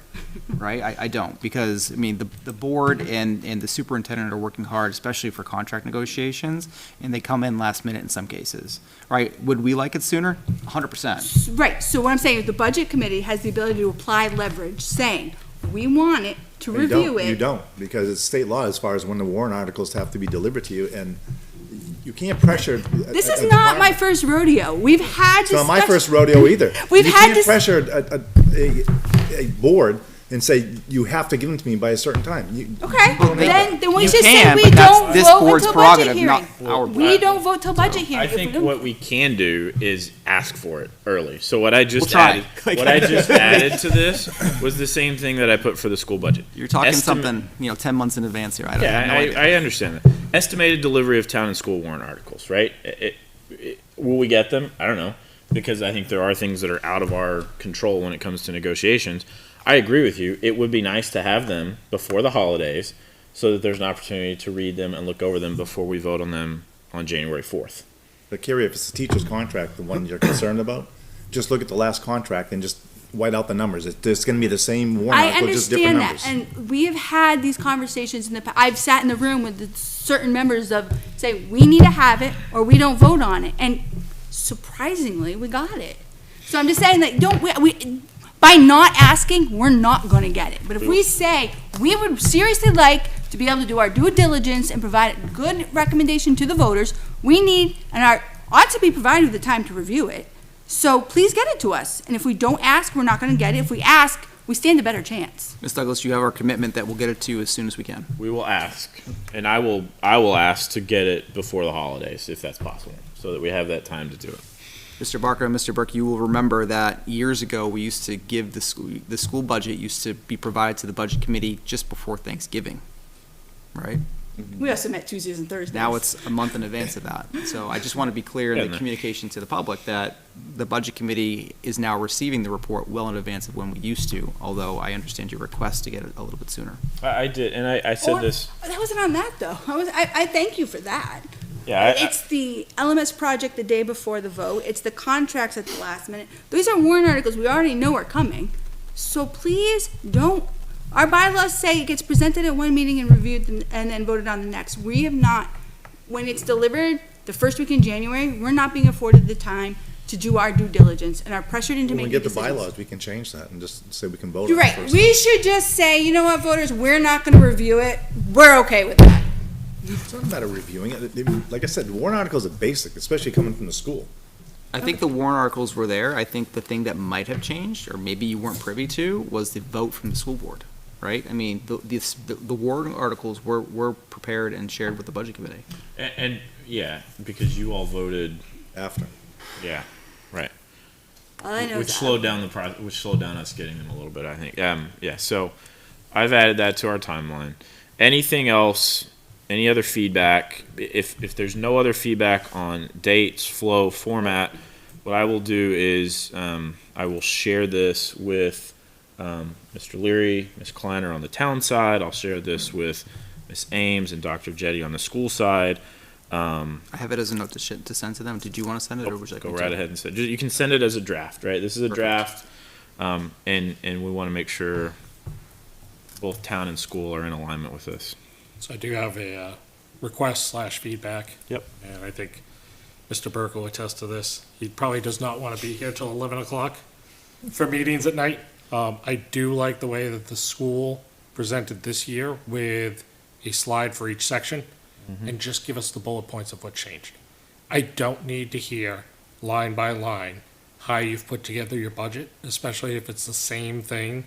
right? I don't, because, I mean, the board and the superintendent are working hard, especially for contract negotiations, and they come in last minute in some cases, right? Would we like it sooner? 100%. Right, so what I'm saying is the budget committee has the ability to apply leverage, saying, we want it to review it. You don't, because it's state law as far as when the warrant articles have to be delivered to you, and you can't pressure. This is not my first rodeo. We've had It's not my discussions. first rodeo either. We've You had can't this- pressure a board and say, you have to give them to me by a certain time. Okay, then we You should say can, we but that's don't this vote board's until budget prerogative, hearing. not our We don't vote till budget hearing. I If we think don't- what we can do is ask for it early. So what I just We'll try. added to this was the same thing that I put for the school budget. You're talking Estimate- something, 10 months in advance here. I don't Yeah, have no idea. I understand that. Estimated delivery of town and school warrant articles, right? Will we get them? I don't know, because I think there are things that are out of our control when it comes to negotiations. I agree with you. It would be nice to have them before the holidays so that there's an opportunity to read them and look over them before we vote on them on January 4th. But Kerry, if it's the teacher's contract, the one you're concerned about, just look at the last contract and just white out the numbers. It's gonna be the same warrant I article, just different understand numbers. that, and we have had these conversations in the past. I've sat in the room with certain members of, say, we need to have it, or we don't vote on it, and surprisingly, we got it. So I'm just saying that, by not asking, we're not gonna get it. But if we say, we would seriously like to be able to do our due diligence and provide a good recommendation to the voters, we need, and ought to be provided with the time to review it. So please get it to us. And if we don't ask, we're not gonna get it. If we ask, we stand a better chance. Ms. Douglas, you have our commitment that we'll get it to you as soon as we can. We will ask, and I will ask to get it before the holidays if that's possible, so that we have that time to do it. Mr. Barker and Mr. Burke, you will remember that years ago, we used to give the school budget used to be provided to the budget committee just before Thanksgiving, right? We also met Tuesdays and Thursdays. Now it's a month in advance of that. So I just want to be clear in the communication to the public that the budget committee is now receiving the report well in advance of when we used to, although I understand your request to get it a little bit sooner. I did, and I said this. That wasn't on that, though. I thank you for that. Yeah, It's the LMS project the day before the vote. It's the contracts at the last minute. These are warrant articles we already know are coming. So please don't, our bylaws say it gets presented at one meeting and reviewed and then voted on the next. We have not, when it's delivered the first week in January, we're not being afforded the time to do our due diligence and are pressured into When we making get the decisions. bylaws, we can change that and just say we can vote on You're it right. first. We should just say, you know what, voters, we're not gonna review it. We're okay with that. It's not a matter of reviewing it. Like I said, the warrant articles are basic, especially coming from the school. I think the warrant articles were there. I think the thing that might have changed, or maybe you weren't privy to, was the vote from the school board, right? I mean, the warrant articles were prepared and shared with the budget committee. And yeah, because you all voted, After. yeah, right. All I know Which is slowed down which slowed down us getting them a little bit, I think. Yeah, so I've added that to our timeline. Anything else? Any other feedback? If there's no other feedback on dates, flow, format, what I will do is I will share this with Mr. Leary, Ms. Kleiner on the town side. I'll share this with Ms. Ames and Dr. Jetty on the school side. I have it as a note to send to them. Did you want to send it, or would you like Go me right to? ahead and send. You can send it as a draft, right? This is a Perfect. draft, and we want to make sure both town and school are in alignment with this. So I do have a request / feedback. Yep. And I think Mr. Burke will attest to this. He probably does not want to be here till 11 o'clock for meetings at night. I do like the way that the school presented this year with a slide for each section and just give us the bullet points of what changed. I don't need to hear line by line how you've put together your budget, especially if it's the same thing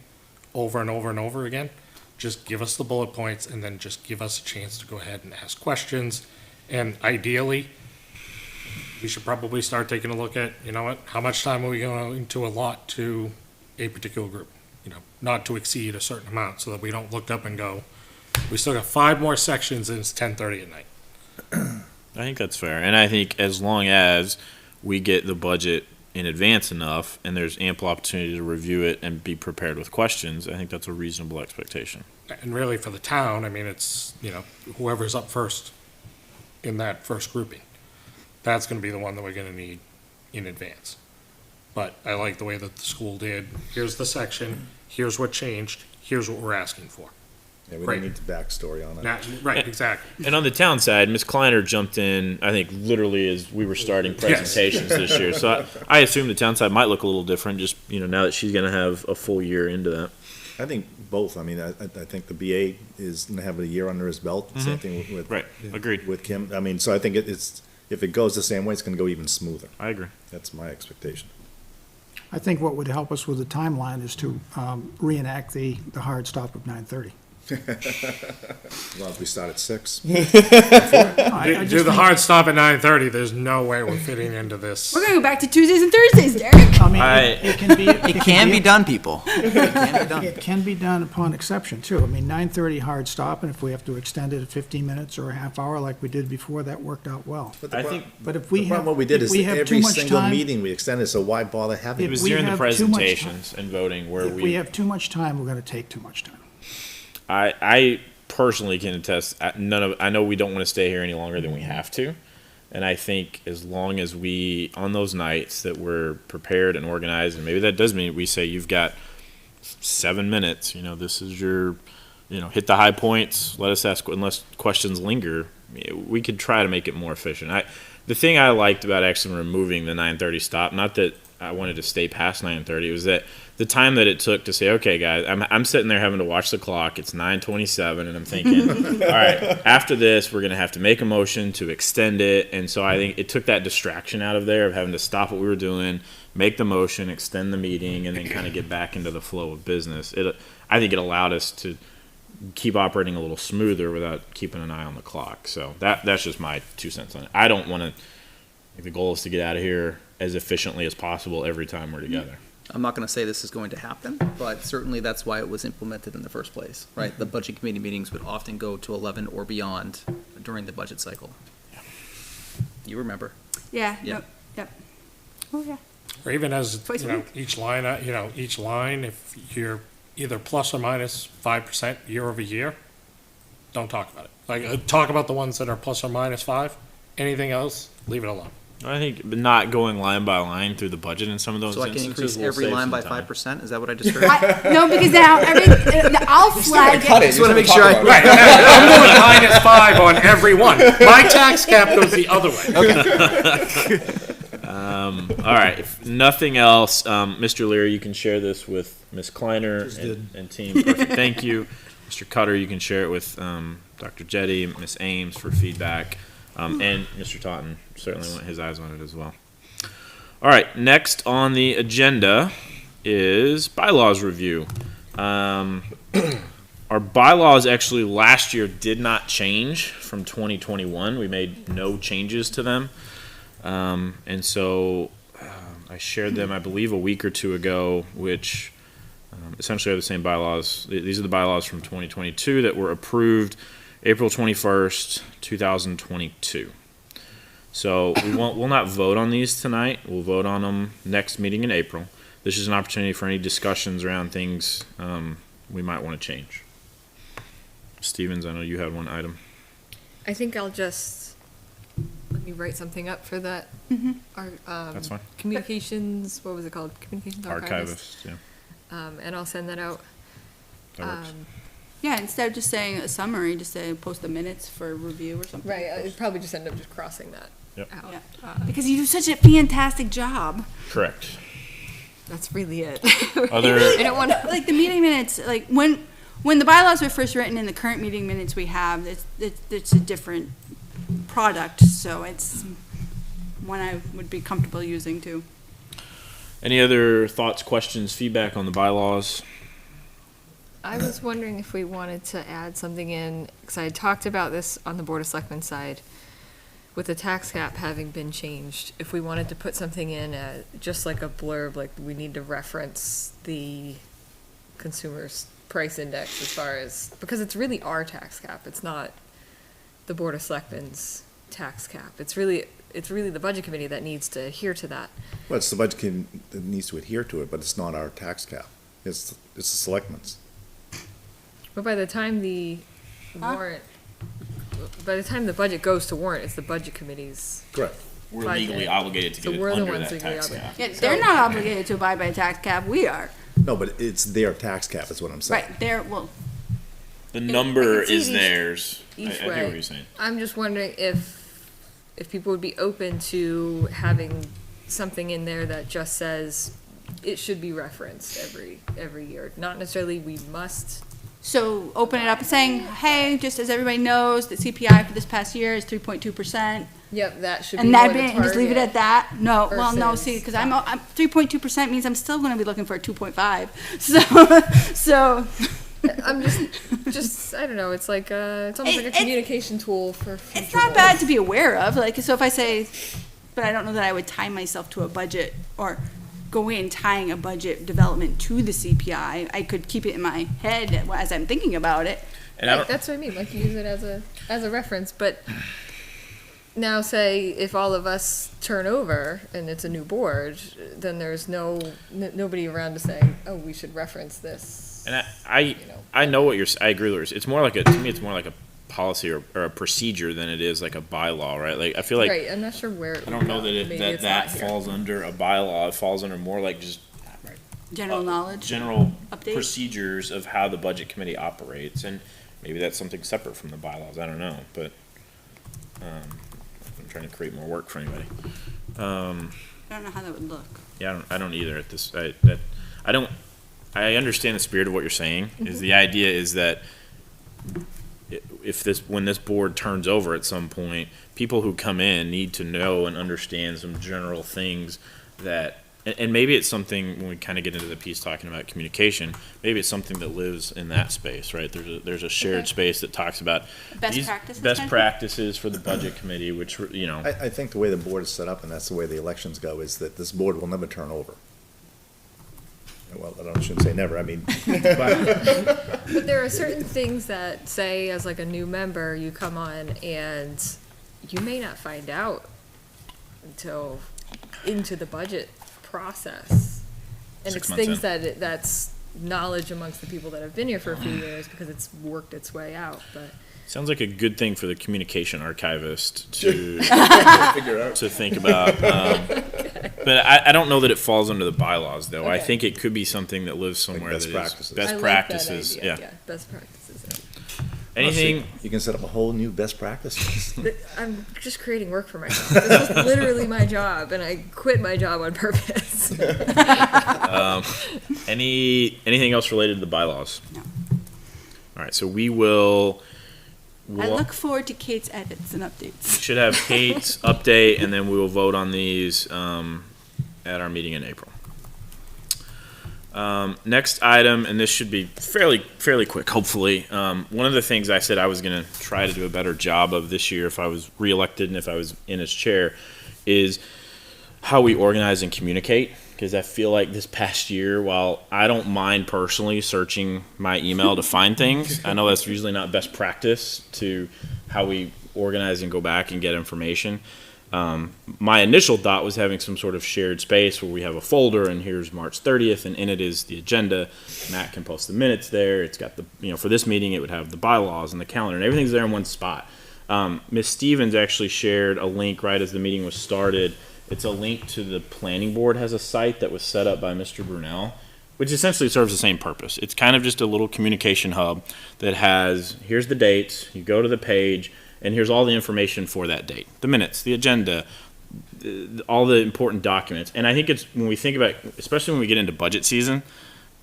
over and over and over again. Just give us the bullet points and then just give us a chance to go ahead and ask questions. And ideally, we should probably start taking a look at, you know what, how much time are we going to allot to a particular group? You know, not to exceed a certain amount so that we don't look up and go, we still got 5 more sections and it's 10:30 at night. I think that's fair, and I think as long as we get the budget in advance enough and there's ample opportunity to review it and be prepared with questions, I think that's a reasonable expectation. And really for the town, I mean, it's, you know, whoever's up first in that first grouping, that's gonna be the one that we're gonna need in advance. But I like the way that the school did, here's the section, here's what changed, here's what we're asking for. Yeah, we Right. don't need the backstory on it. Now, right, exactly. And on the town side, Ms. Kleiner jumped in, I think, literally as we were starting presentations this year. So I assume the town side might look a little different, just, you know, now that she's going to have a full year into that. I think both. I mean, I think the BA is gonna have a year under his belt. Same thing with Right, agreed. with Kim. I mean, so I think it's, if it goes the same way, it's gonna go even smoother. I agree. That's my expectation. I think what would help us with the timeline is to reenact the hard stop of 9:30. As long as we start at 6. Do the hard stop at 9:30, there's no way we're fitting into this. We're gonna go back to Tuesdays and Thursdays, Derek. I mean, it can be. It can be done, people. It can be done. It can be done upon exception, too. I mean, 9:30 hard stop, and if we have to extend it to 15 minutes or a half hour like we did before, that worked out well. But the I pro- think But if we the have, problem what we did if is we have too every much single time, meeting we extended, so why bother having it If was we during the have too much presentations and voting where if we have too much time, we're gonna take too much time. I personally can attest, I know we don't want to stay here any longer than we have to. And I think as long as we, on those nights that we're prepared and organized, and maybe that does mean we say you've got 7 minutes, you know, this is your, you know, hit the high points, let us ask, unless questions linger, we could try to make it more efficient. The thing I liked about actually removing the 9:30 stop, not that I wanted to stay past 9:30, was that the time that it took to say, okay, guys, I'm sitting there having to watch the clock. It's 9:27, and I'm thinking, all right, after this, we're going to have to make a motion to extend it. And so I think it took that distraction out of there of having to stop what we were doing, make the motion, extend the meeting, and then kind of get back into the flow of business. I think it allowed us to keep operating a little smoother without keeping an eye on the clock. So that's just my 2 cents on it. I don't want to. The goal is to get out of here as efficiently as possible every time we're together. I'm not gonna say this is going to happen, but certainly that's why it was implemented in the first place, right? The budget committee meetings would often go to 11 or beyond during the budget cycle. You remember. Yeah, Yeah. no, yep. Oh, yeah. Or even as, Twice a you know, week. each line, if you're either plus or minus 5% year over year, don't talk about it. Like, talk about the ones that are plus or minus 5. Anything else, leave it alone. I think not going line by line through the budget in some of those So I can instances increase will every save line some by time. 5%? Is that what I just heard? No, because now I'll flag Cut it. it. Just wanna You make sure talk I- about it. Right, I'm going minus 5 on every one. My tax cap goes the other way. All right, if nothing else, Mr. Leary, you can share this with Ms. Kleiner and team. Perfect, thank you. Mr. Cutter, you can share it with Dr. Jetty, Ms. Ames for feedback, and Mr. Totten certainly want his eyes on it as well. All right, next on the agenda is bylaws review. Our bylaws actually last year did not change from 2021. We made no changes to them. And so I shared them, I believe, a week or two ago, which essentially are the same bylaws. These are the bylaws from 2022 that were approved April 21st, 2022. So we'll not vote on these tonight. We'll vote on them next meeting in April. This is an opportunity for any discussions around things we might want to change. Stevens, I know you had one item. I think I'll just, let me write something up for that. Our, That's fine. communications, what was it called? Communications archivist. Archivist, yeah. And I'll send that out. That works. Yeah, instead of just saying a summary, just say post the minutes for review or something. Right, I'd probably just end up just crossing that Yep. out. Yeah. Because you do such a fantastic job. Correct. That's really it. Other, I don't want to. Like the meeting minutes, like when the bylaws were first written in the current meeting minutes we have, it's a different product, so it's one I would be comfortable using too. any other thoughts, questions, feedback on the bylaws? I was wondering if we wanted to add something in, because I had talked about this on the Board of Selectmen side, with the tax cap having been changed, if we wanted to put something in, just like a blurb, like we need to reference the consumer's price index as far as, because it's really our tax cap, it's not the Board of Selectmen's tax cap. It's really the Budget Committee that needs to adhere to that. Well, it's the budget committee that needs to adhere to it, but it's not our tax cap. It's the selectmen's. But by the time the warrant, by the time the budget goes to warrant, it's the Budget Committee's. Correct. We're Budget. legally obligated to So get it we're the under ones that legally tax obligated. cap. Yeah, they're not obligated to abide by a tax cap, we are. No, but it's their tax cap, is what I'm saying. Right, well, The number I can see is each- theirs. I each hear way. what you're saying. I'm just wondering if people would be open to having something in there that just says it should be referenced every year. Not necessarily we must. so open it up and saying, hey, just as everybody knows, the CPI for this past year is 3.2%. Yep, that should be And more that the be it, and just leave it target. at that? No, well, no, versus- see, because I'm 3.2% means I'm still gonna be looking for a 2.5. So, I'm just I don't know. It's like it's almost like a It- communication tool for. it's future not bad goals. to be aware of, like, so if I say, but I don't know that I would tie myself to a budget or go in tying a budget development to the CPI. I could keep it in my head as I'm thinking about it. And I Right, don't, that's what I mean. Like use it as a reference, but now say if all of us turn over and it's a new board, then there's nobody around to say, oh, we should reference this. and know. I know what I agree with you. It's more like to me, it's more like a policy or a procedure than it is like a bylaw, right? Like, I feel like, right, I'm not sure where. I don't know that Maybe that it's not here. falls under a bylaw. It falls under more like just General knowledge. general Update. procedures of how the budget committee operates, and maybe that's something separate from the bylaws. I don't know, but I'm trying to create more work for anybody. I don't know how that would look. Yeah, I don't either. At this, I don't. I understand the spirit of what you're saying. Is the idea is that when this board turns over at some point, people who come in need to know and understand some general things that. And maybe it's something when we kind of get into the piece talking about communication. Maybe it's something that lives in that space, right? There's a shared Okay. space that talks about Best these practices best kind of thing? practices for the budget committee, which I think the way the board is set up, and that's the way the elections go, is that this board will never turn over. well, I shouldn't say never, I mean, But there are certain things that, say, as like a new member, you come on and you may not find out until into the budget process. And 6 it's months things in. that's knowledge amongst the people that have been here for a few years because it's worked its way out, but. Sounds like a good thing for the communication archivist to Figure out. to think about. But I don't know that it falls under the bylaws, though. I Okay. think it could be something that lives somewhere best that is practices. I best like that practices. idea, Yeah. best practices. Anything? you can set up a whole new best practices. I'm just creating work for myself. This is literally my job, and I quit my job on purpose. Anything else related to the bylaws? No. All right. So we will. I look forward to Kate's edits and updates. Should have Kate's update, and then we will vote on these at our meeting in April. Next item, and this should be fairly quick, hopefully. One of the things I said I was going to try to do a better job of this year if I was reelected and if I was in as chair is how we organize and communicate. Because I feel like this past year, while I don't mind personally searching my email to find things, I know that's usually not best practice to how we organize and go back and get information. My initial thought was having some sort of shared space where we have a folder and here's March 30th and in it is the agenda. Matt can post the minutes there. It's got the, for this meeting, it would have the bylaws and the calendar and everything's there in one spot. Ms. Stevens actually shared a link right as the meeting was started. It's a link to the planning board has a site that was set up by Mr. Brunel, which essentially serves the same purpose. It's kind of just a little communication hub that has, here's the dates, you go to the page, and here's all the information for that date. The minutes, the agenda, all the important documents. And I think it's, when we think about, especially when we get into budget season,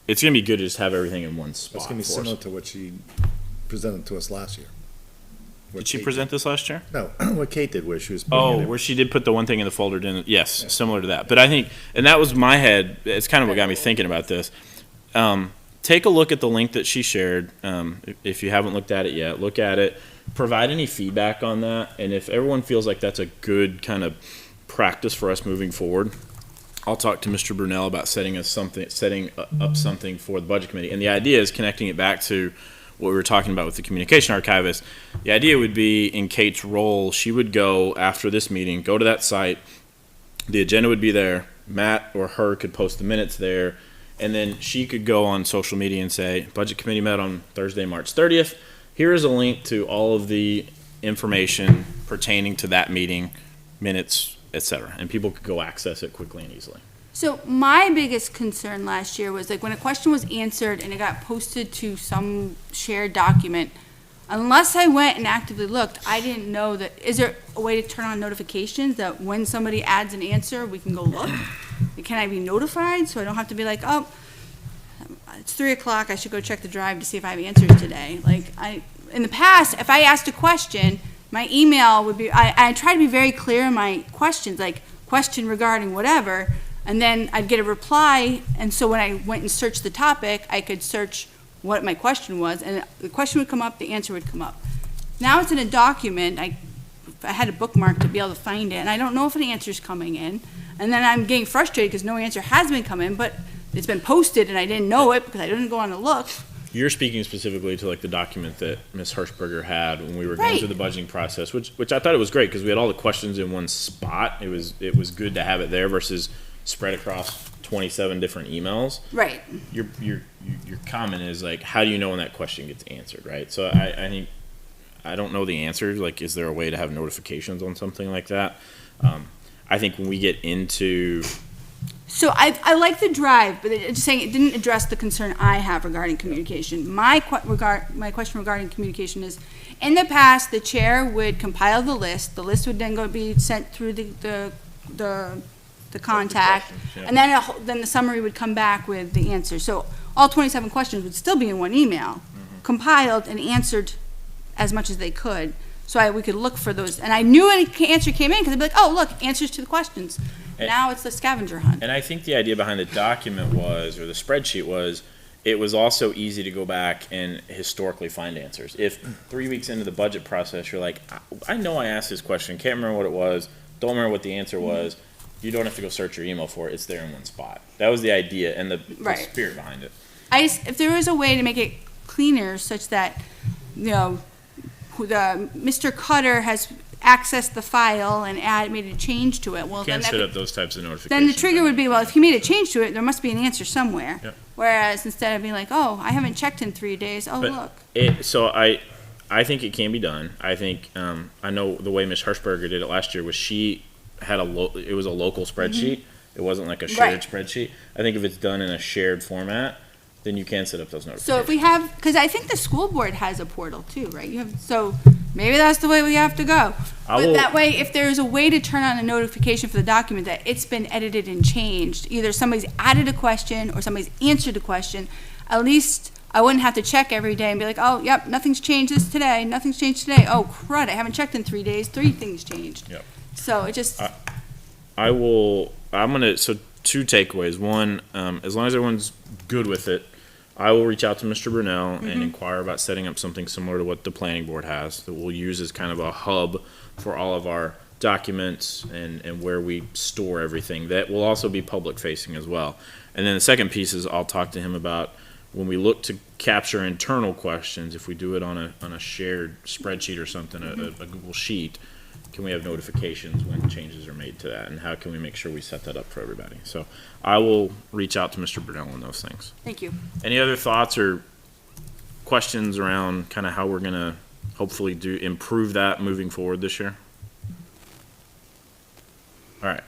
it's going to be good to just have everything in one spot. It's gonna be for similar us. to what she presented to us last year. Did she present this last year? No, what Kate did, where she was. putting Oh, it- where she did put the one thing in the folder, didn't? Yes, similar to that. But I think, and that was my head. It's kind of what got me thinking about this. Take a look at the link that she shared. If you haven't looked at it yet, look at it. Provide any feedback on that, and if everyone feels like that's a good kind of practice for us moving forward, I'll talk to Mr. Brunel about setting up something for the budget committee. And the idea is connecting it back to what we were talking about with the communication archivist. The idea would be, in Kate's role, she would go after this meeting, go to that site, the agenda would be there, Matt or her could post the minutes there, and then she could go on social media and say, budget committee met on Thursday, March 30th. Here is a link to all of the information pertaining to that meeting, minutes, etc. And people could go access it quickly and easily. So my biggest concern last year was like when a question was answered and it got posted to some shared document, unless I went and actively looked, I didn't know that, is there a way to turn on notifications that when somebody adds an answer, we can go look? Can I be notified so I don't have to be like, oh, it's 3:00, I should go check the drive to see if I have answers today? Like in the past, if I asked a question, my email would be, I try to be very clear in my questions, like question regarding whatever, and then I'd get a reply, and so when I went and searched the topic, I could search what my question was, and the question would come up, the answer would come up. Now it's in a document, I had a bookmark to be able to find it, and I don't know if an answer's coming in, and then I'm getting frustrated because no answer has been coming, but it's been posted and I didn't know it because I didn't go on to look. You're speaking specifically to like the document that Ms. Hirschberger had when we were going Right. through the budgeting process, which I thought it was great because we had all the questions in one spot. It was good to have it there versus spread across 27 different emails. Right. Your comment is like, how do you know when that question gets answered, right? So I think, I don't know the answer. Like, is there a way to have notifications on something like that? I think when we get into, So I like the drive, but just saying it didn't address the concern I have regarding communication. My question regarding communication is, in the past, the chair would compile the list. The list would then be sent through the contact, yeah. and then the summary would come back with the answer. So all 27 questions would still be in one email, compiled and answered as much as they could. So we could look for those, and I knew an answer came in because I'd be like, "Oh, look, answers to the questions." Now it's the scavenger hunt. and I think the idea behind the document was, or the spreadsheet was, it was also easy to go back and historically find answers. If 3 weeks into the budget process, you're like, I know I asked this question, can't remember what it was, don't remember what the answer was, you don't have to go search your email for it. It's there in one spot. That was the idea and the Right. spirit behind it. If there was a way to make it cleaner such that, Mr. Cutter has accessed the file and made a change to it, well, then Can't that set would- up those types of notifications. then the trigger would be, well, if he made a change to it, there must be an answer somewhere. Yep. Whereas instead of being like, oh, I haven't checked in 3 days, oh, But look. So I think it can be done. I think I know the way Ms. Hirschberger did it last year was she had it was a local spreadsheet. It wasn't like a shared Right. spreadsheet. I think if it's done in a shared format, then you can set up those notifications. So if we have, because I think the school board has a portal too, right? So maybe that's the way we have to go. But that way, if there's a way to turn on a notification for the document that it's been edited and changed, either somebody's added a question or somebody's answered a question, at least I wouldn't have to check every day and be like, oh, yep, nothing's changed today. Oh, crud, I haven't checked in 3 days. 3 things changed. Yep. So it just, So 2 takeaways. One, as long as everyone's good with it, I will reach out to Mr. Brunel and inquire about setting up something similar to what the planning board has that we'll use as kind of a hub for all of our documents and where we store everything. That will also be public facing as well. And then the second piece is I'll talk to him about when we look to capture internal questions, if we do it on a shared spreadsheet or something, a Google Sheet, can we have notifications when changes are made to that? And how can we make sure we set that up for everybody? So I will reach out to Mr. Brunel on those things. thank you. Any other thoughts or questions around kind of how we're going to hopefully improve that moving forward this year? All right.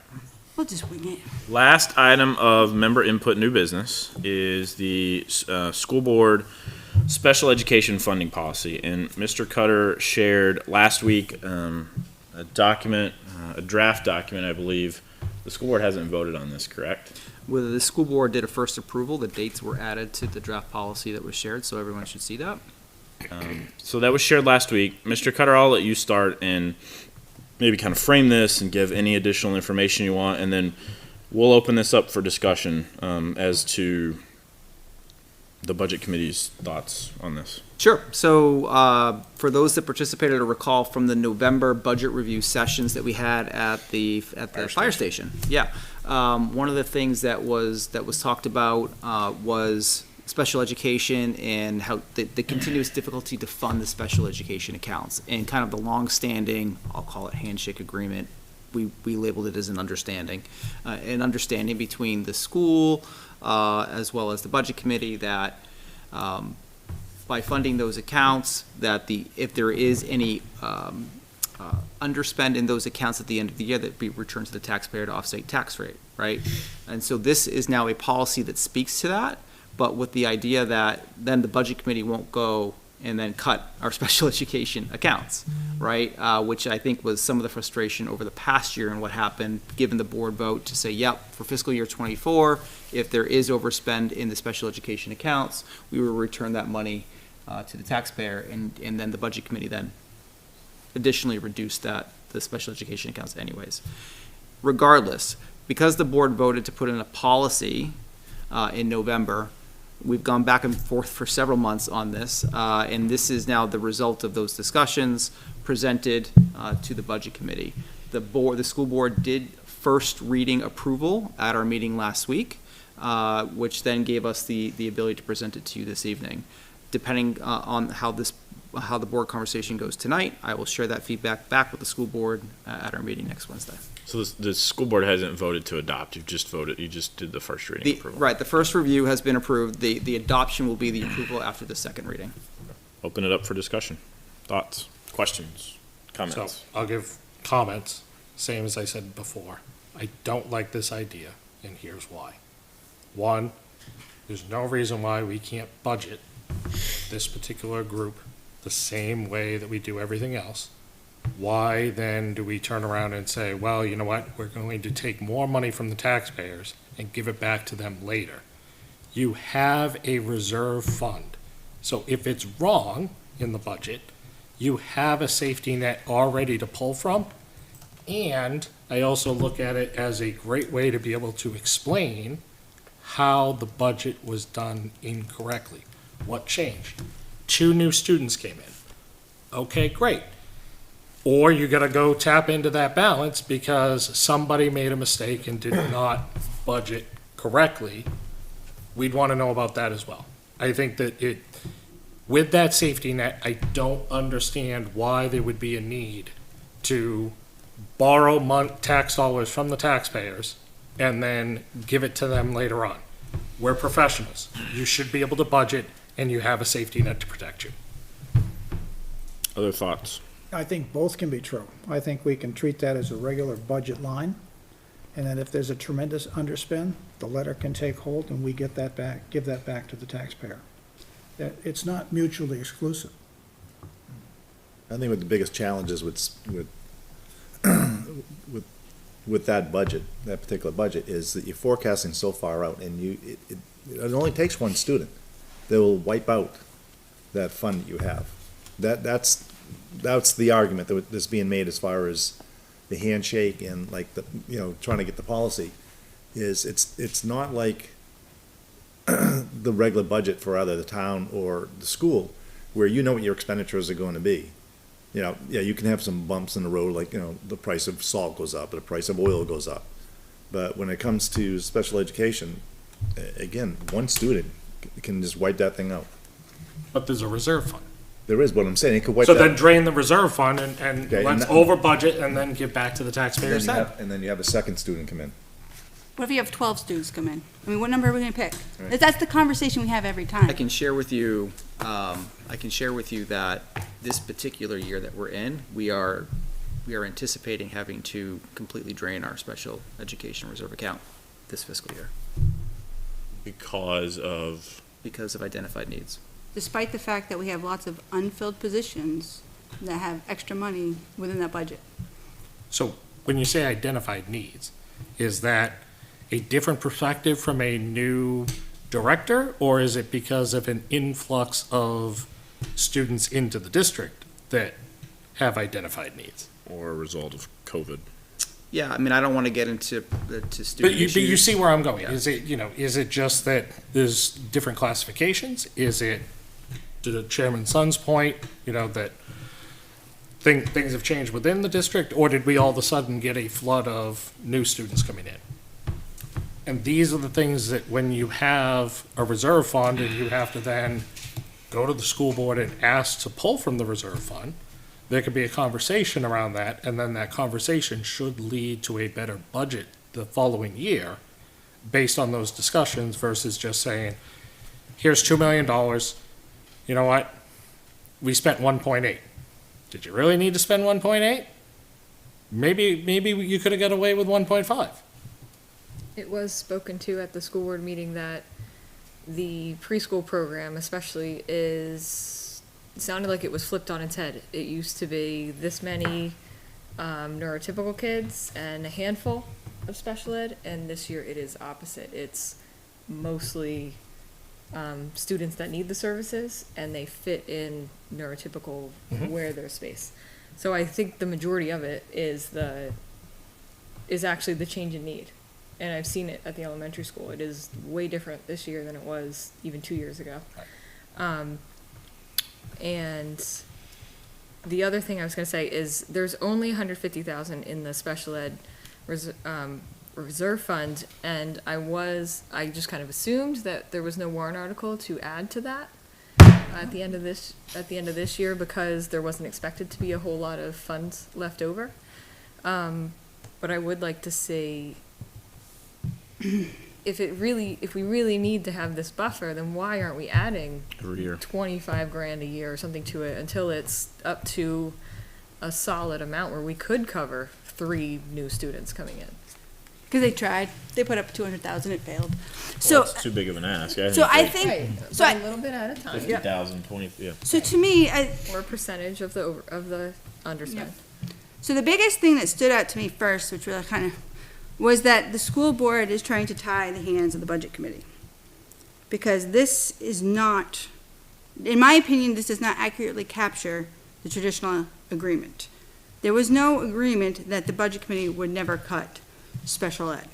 We'll just wing it. Last item of member input new business is the school board special education funding policy. And Mr. Cutter shared last week a document, a draft document, I believe. The school board hasn't voted on this, correct? Whether the school board did a first approval, the dates were added to the draft policy that was shared, so everyone should see that. So that was shared last week. Mr. Cutter, I'll let you start and maybe kind of frame this and give any additional information you want, and then we'll open this up for discussion as to the budget committee's thoughts on this. Sure. So for those that participated or recall from the November budget review sessions that we had at the fire station, one of the things that was talked about was special education and how the continuous difficulty to fund the special education accounts and kind of the long-standing, I'll call it handshake agreement. We labeled it as an understanding between the school as well as the budget committee that by funding those accounts, that if there is any underspend in those accounts at the end of the year, that be returned to the taxpayer to offset tax rate, right? And so this is now a policy that speaks to that, but with the idea that then the budget committee won't go and then cut our special education accounts, right? Which I think was some of the frustration over the past year and what happened, given the board vote to say, yep, for fiscal year '24, if there is overspend in the special education accounts, we will return that money to the taxpayer, and then the budget committee then additionally reduced the special education accounts anyways. Regardless, because the board voted to put in a policy in November, we've gone back and forth for several months on this, and this is now the result of those discussions presented to the budget committee. The school board did first reading approval at our meeting last week, which then gave us the ability to present it to you this evening. Depending on how the board conversation goes tonight, I will share that feedback back with the school board at our meeting next Wednesday. So the school board hasn't voted to adopt. You just did the first reading approval. Right, the first review has been approved. The adoption will be the approval after the second reading. Open it up for discussion. Thoughts, questions, comments? So I'll give comments, same as I said before. I don't like this idea, and here's why. One, there's no reason why we can't budget this particular group the same way that we do everything else. Why then do we turn around and say, well, you know what, we're going to take more money from the taxpayers and give it back to them later? You have a reserve fund. So if it's wrong in the budget, you have a safety net already to pull from. And I also look at it as a great way to be able to explain how the budget was done incorrectly. What changed? 2 new students came in. Okay, great. or you gotta go tap into that balance because somebody made a mistake and did not budget correctly. We'd wanna know about that as well. I think that with that safety net, I don't understand why there would be a need to borrow tax dollars from the taxpayers and then give it to them later on. We're professionals. You should be able to budget, and you have a safety net to protect you. Other thoughts? I think both can be true. I think we can treat that as a regular budget line, and then if there's a tremendous underspend, the letter can take hold and we get that back, give that back to the taxpayer. It's not mutually exclusive. I think what the biggest challenge is with that budget, that particular budget, is that you're forecasting so far out, and it only takes one student that will wipe out that fund that you have. That's the argument that's being made as far as the handshake and like trying to get the policy, is it's not like the regular budget for either the town or the school, where you know what your expenditures are going to be. You can have some bumps in the road, like, the price of salt goes up, or the price of oil goes up. But when it comes to special education, again, one student can just wipe that thing out. But there's a reserve fund. There is, but I'm saying it could wipe So that. then drain the reserve fund and Okay, let's and over budget and then give back to the taxpayers then. And then you have a second student come in. What if you have 12 students come in? I mean, what number are we gonna pick? Right. That's the conversation we have every time. I can share with you that this particular year that we're in, we are anticipating having to completely drain our special education reserve account this fiscal year Because of, identified needs. Despite the fact that we have lots of unfilled positions that have extra money within that budget. So when you say identified needs, is that a different perspective from a new director, or is it because of an influx of students into the district that have identified needs? or a result of COVID? Yeah, I mean, I don't want to get into student But you issues. see where I'm going. Yeah. Is it just that there's different classifications? Is it, to the chairman's son's point, that things have changed within the district, or did we all of a sudden get a flood of new students coming in? And these are the things that when you have a reserve fund and you have to then go to the school board and ask to pull from the reserve fund, there could be a conversation around that, and then that conversation should lead to a better budget the following year based on those discussions versus just saying, here's $2 million. You know what? We spent 1.8. Did you really need to spend 1.8? Maybe you could have got away with 1.5. It was spoken to at the school board meeting that the preschool program especially it sounded like it was flipped on its head. It used to be this many neurotypical kids and a handful of special ed, and this year it is opposite. It's mostly students that need the services, and they fit in neurotypical where there's space. So I think the majority of it is actually the change in need. And I've seen it at the elementary school. It is way different this year than it was even 2 years ago. And the other thing I was going to say is there's only $150,000 in the special ed reserve fund, and I just kind of assumed that there was no warrant article to add to that at the end of this year because there wasn't expected to be a whole lot of funds left over. But I would like to see if we really need to have this buffer, then why aren't we adding Every year. $25,000 a year or something to it until it's up to a solid amount where we could cover 3 new students coming in? Because they tried. They put up 200,000, it failed. Well, So, it's too big of an ask. so I think, Right, so but a I, little bit at a time. 50,000, 20, yeah. so to me, Or a percentage of the underspend. so the biggest thing that stood out to me first, which really kind of, was that the school board is trying to tie the hands of the budget committee. Because this is not, in my opinion, this does not accurately capture the traditional agreement. There was no agreement that the budget committee would never cut special ed.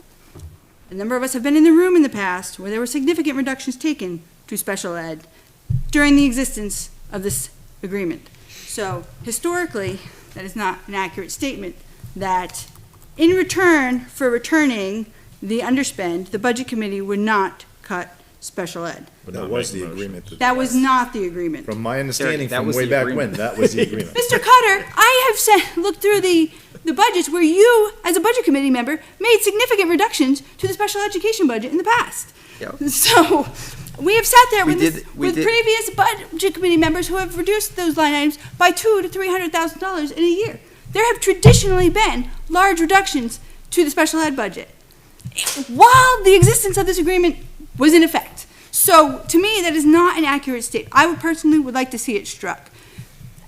A number of us have been in the room in the past where there were significant reductions taken to special ed during the existence of this agreement. So historically, that is not an accurate statement, that in return for returning the underspend, the budget committee would not cut special ed. But Not that was make a the motion. agreement. That was not the agreement. From my understanding, that from was way the back agreement. when, that was the agreement. Mr. Cutter, I have looked through the budgets where you, as a budget committee member, made significant reductions to the special education budget in the past. Yep. So, we have sat there We with, did- we with did- previous budget committee members who have reduced those line items by $200,000 to $300,000 in a year. There have traditionally been large reductions to the special ed budget while the existence of this agreement was in effect. So, to me, that is not an accurate statement. I would personally would like to see it struck.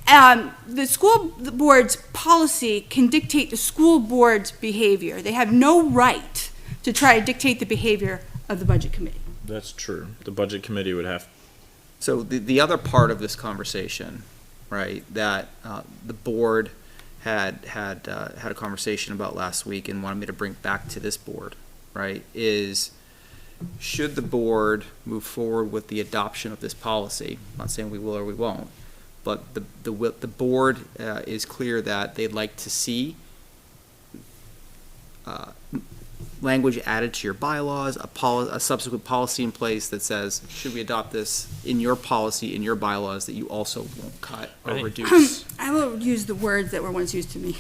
The school board's policy can dictate the school board's behavior. They have no right to try to dictate the behavior of the budget committee. That's true. The budget committee would have. So the other part of this conversation, right, that the board had a conversation about last week and wanted me to bring back to this board, right, is should the board move forward with the adoption of this policy? I'm not saying we will or we won't, but the board is clear that they'd like to see language added to your bylaws, a subsequent policy in place that says, should we adopt this in your policy, in your bylaws, that you also won't cut or reduce? I will use the words that were once used to me.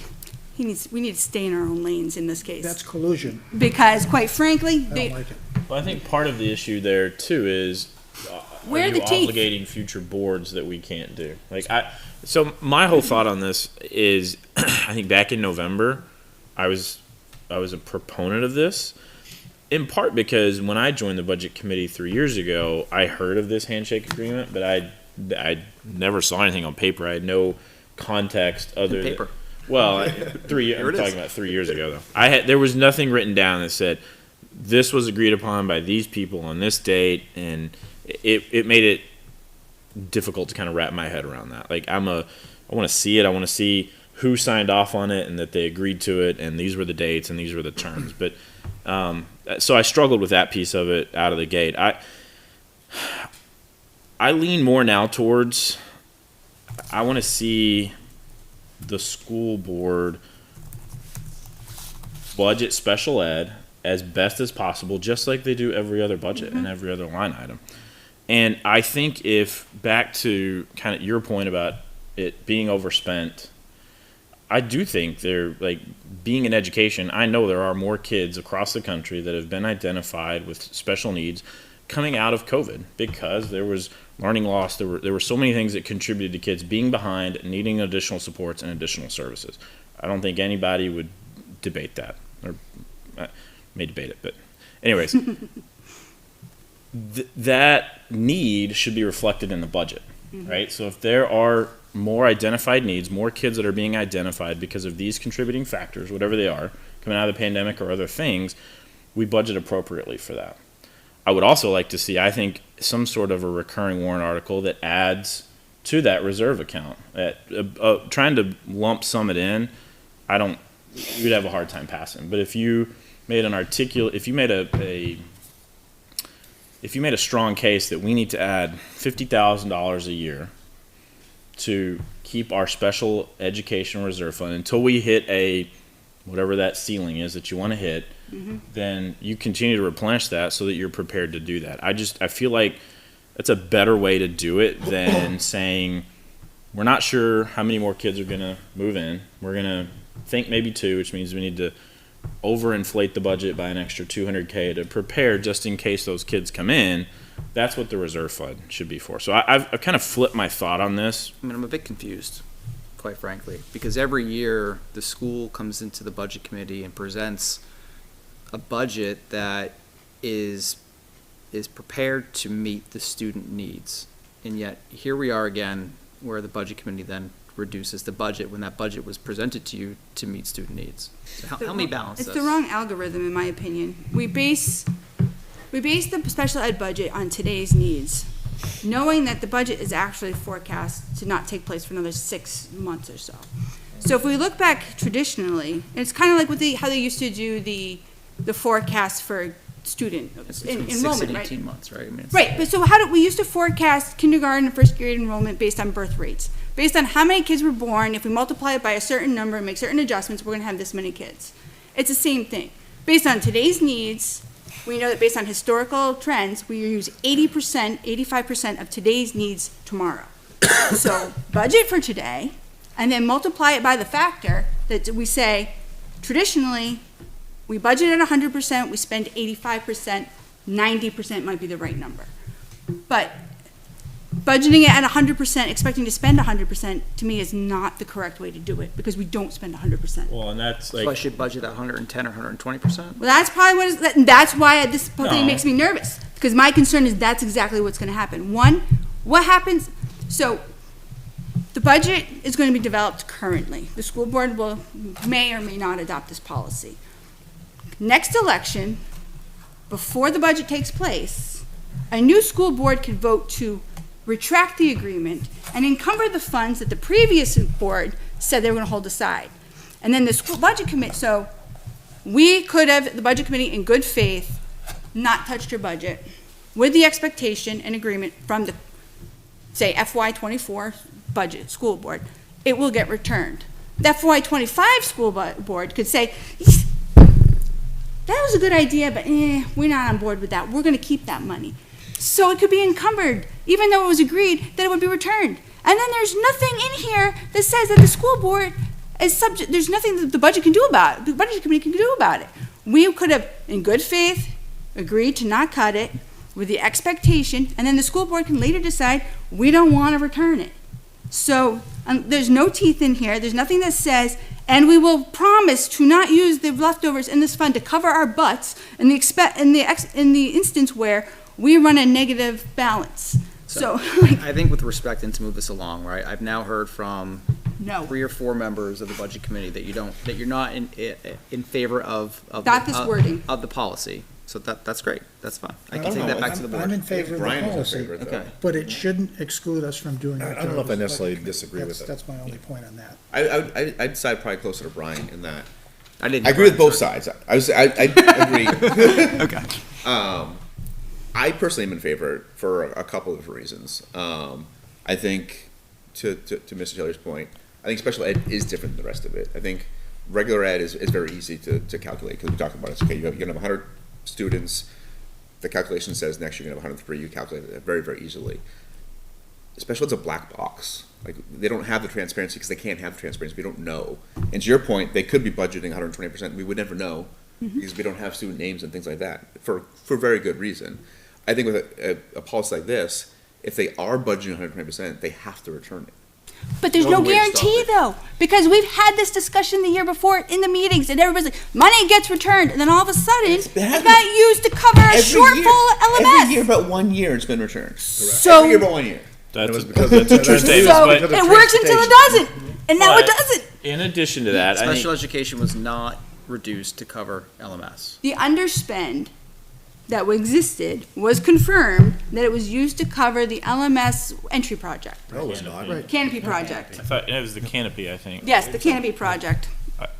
We need to stay in our own lanes in this case. That's collusion. Because quite frankly, I they, don't like it. Well, I think part of the issue there too is Where are are you the teeth? obligating future boards that we can't do? So my whole thought on this is, I think back in November, I was a proponent of this, in part because when I joined the budget committee 3 years ago, I heard of this handshake agreement, but I never saw anything on paper. I had no context other Paper. than. Well, I'm it talking is. about 3 years ago though. There was nothing written down that said this was agreed upon by these people on this date, and it made it difficult to kind of wrap my head around that. Like I want to see it. I want to see who signed off on it and that they agreed to it, and these were the dates and these were the terms. But so I struggled with that piece of it out of the gate. I lean more now towards I want to see the school board budget special ed as best as possible, just like they do every other budget and every other line item. And I think if, back to kind of your point about it being overspent, I do think they're, like, being in education, I know there are more kids across the country that have been identified with special needs coming out of COVID because there was learning loss. There were so many things that contributed to kids being behind, needing additional supports and additional services. I don't think anybody would debate that, or may debate it, but anyways, that need should be reflected in the budget, right? So if there are more identified needs, more kids that are being identified because of these contributing factors, whatever they are, coming out of the pandemic or other things, we budget appropriately for that. I would also like to see, I think, some sort of a recurring warrant article that adds to that reserve account. Trying to lump sum it in, you'd have a hard time passing. But if you made if you made a strong case that we need to add $50,000 a year to keep our special education reserve fund until we hit whatever that ceiling is that you want to hit, then you continue to replenish that so that you're prepared to do that. I feel like that's a better way to do it than saying we're not sure how many more kids are going to move in. We're going to think maybe 2, which means we need to overinflate the budget by an extra $200K to prepare just in case those kids come in. That's what the reserve fund should be for. So I've kind of flipped my thought on this. I mean, I'm a bit confused, quite frankly, because every year the school comes into the budget committee and presents a budget that is prepared to meet the student needs. And yet here we are again, where the budget committee then reduces the budget when that budget was presented to you to meet student needs. So help me balance this. It's the wrong algorithm, in my opinion. We base the special ed budget on today's needs, knowing that the budget is actually forecast to not take place for another 6 months or so. So if we look back traditionally, it's kind of like how they used to do the forecast for student It's between 6 enrollment, and right? 18 months, right? I mean, Right, but so we used to forecast kindergarten and first grade enrollment based on birth rates. Based on how many kids were born, if we multiply it by a certain number and make certain adjustments, we're gonna have this many kids. It's the same thing. Based on today's needs, we know that based on historical trends, we use 80%, 85% of today's needs tomorrow. So budget for today, and then multiply it by the factor that we say, traditionally, we budget at 100%, we spend 85%, 90% might be the right number. But budgeting it at 100%, expecting to spend 100%, to me is not the correct way to do it, because we don't spend 100%. Well, and that's So I should budget at 110 or 120%? Well, that's probably what is, that's why this whole thing No. makes me nervous, because my concern is that's exactly what's gonna happen. One, what happens, so the budget is gonna be developed currently. The school board may or may not adopt this policy. Next election, before the budget takes place, a new school board can vote to retract the agreement and encumber the funds that the previous board said they were gonna hold aside. And then the school budget committee, so we could have, the budget committee in good faith, not touched your budget with the expectation and agreement from the, say, FY24 budget, school board, it will get returned. The FY25 school board could say, that was a good idea, but we're not on board with that. We're gonna keep that money. So it could be encumbered, even though it was agreed that it would be returned. And then there's nothing in here that says that the school board is subject, there's nothing that the budget can do about it, the budget committee can do about it. We could have, in good faith, agreed to not cut it with the expectation, and then the school board can later decide, we don't wanna return it. So, there's no teeth in here, there's nothing that says, and we will promise to not use the leftovers in this fund to cover our butts in the instance where we run a negative balance. So, I think with respect, and to move this along, right, I've now heard from no. 3 or 4 members of the budget committee that you're not in favor of Not this wording. of the policy. So that's great. That's fine. I I can don't take know. that back to the board. I'm in favor of the Brian is in policy, favor, though. Okay. but it shouldn't exclude us from doing it. I don't know if I necessarily disagree with it. That's my only point on that. I'd side probably closer to Brian in that. I didn't. I agree with both sides. I agree. Okay. I personally am in favor for a couple of reasons. I think, to Mr. Taylor's point, I think special ed is different than the rest of it. I think regular ed is very easy to calculate, because we talked about it. It's okay, you're gonna have 100 students. The calculation says next year you're gonna have 103. You calculate it very, very easily. Special ed's a black box. Like, they don't have the transparency because they can't have the transparency. We don't know. And to your point, they could be budgeting 120%. We would never know because we don't have student names and things like that for very good reason. I think with a policy like this, if they are budgeting 120%, they have to return it. But there's No no way to stop guarantee it. though, because we've had this discussion the year before in the meetings, and everybody's like, money gets returned, and then all of a sudden, it got used to cover a shortfall of LMS. Every year but 1 year it's been returned. So, Every year but 1 year. That's was a because that's a true statement. so But it works until it doesn't, and now it But- doesn't. in addition to that, I Special think education was not reduced to cover LMS. The underspend that existed was confirmed that it was used to cover the LMS entry project, No, it's not. canopy project. I thought it was the canopy. I think. Yes, the canopy project.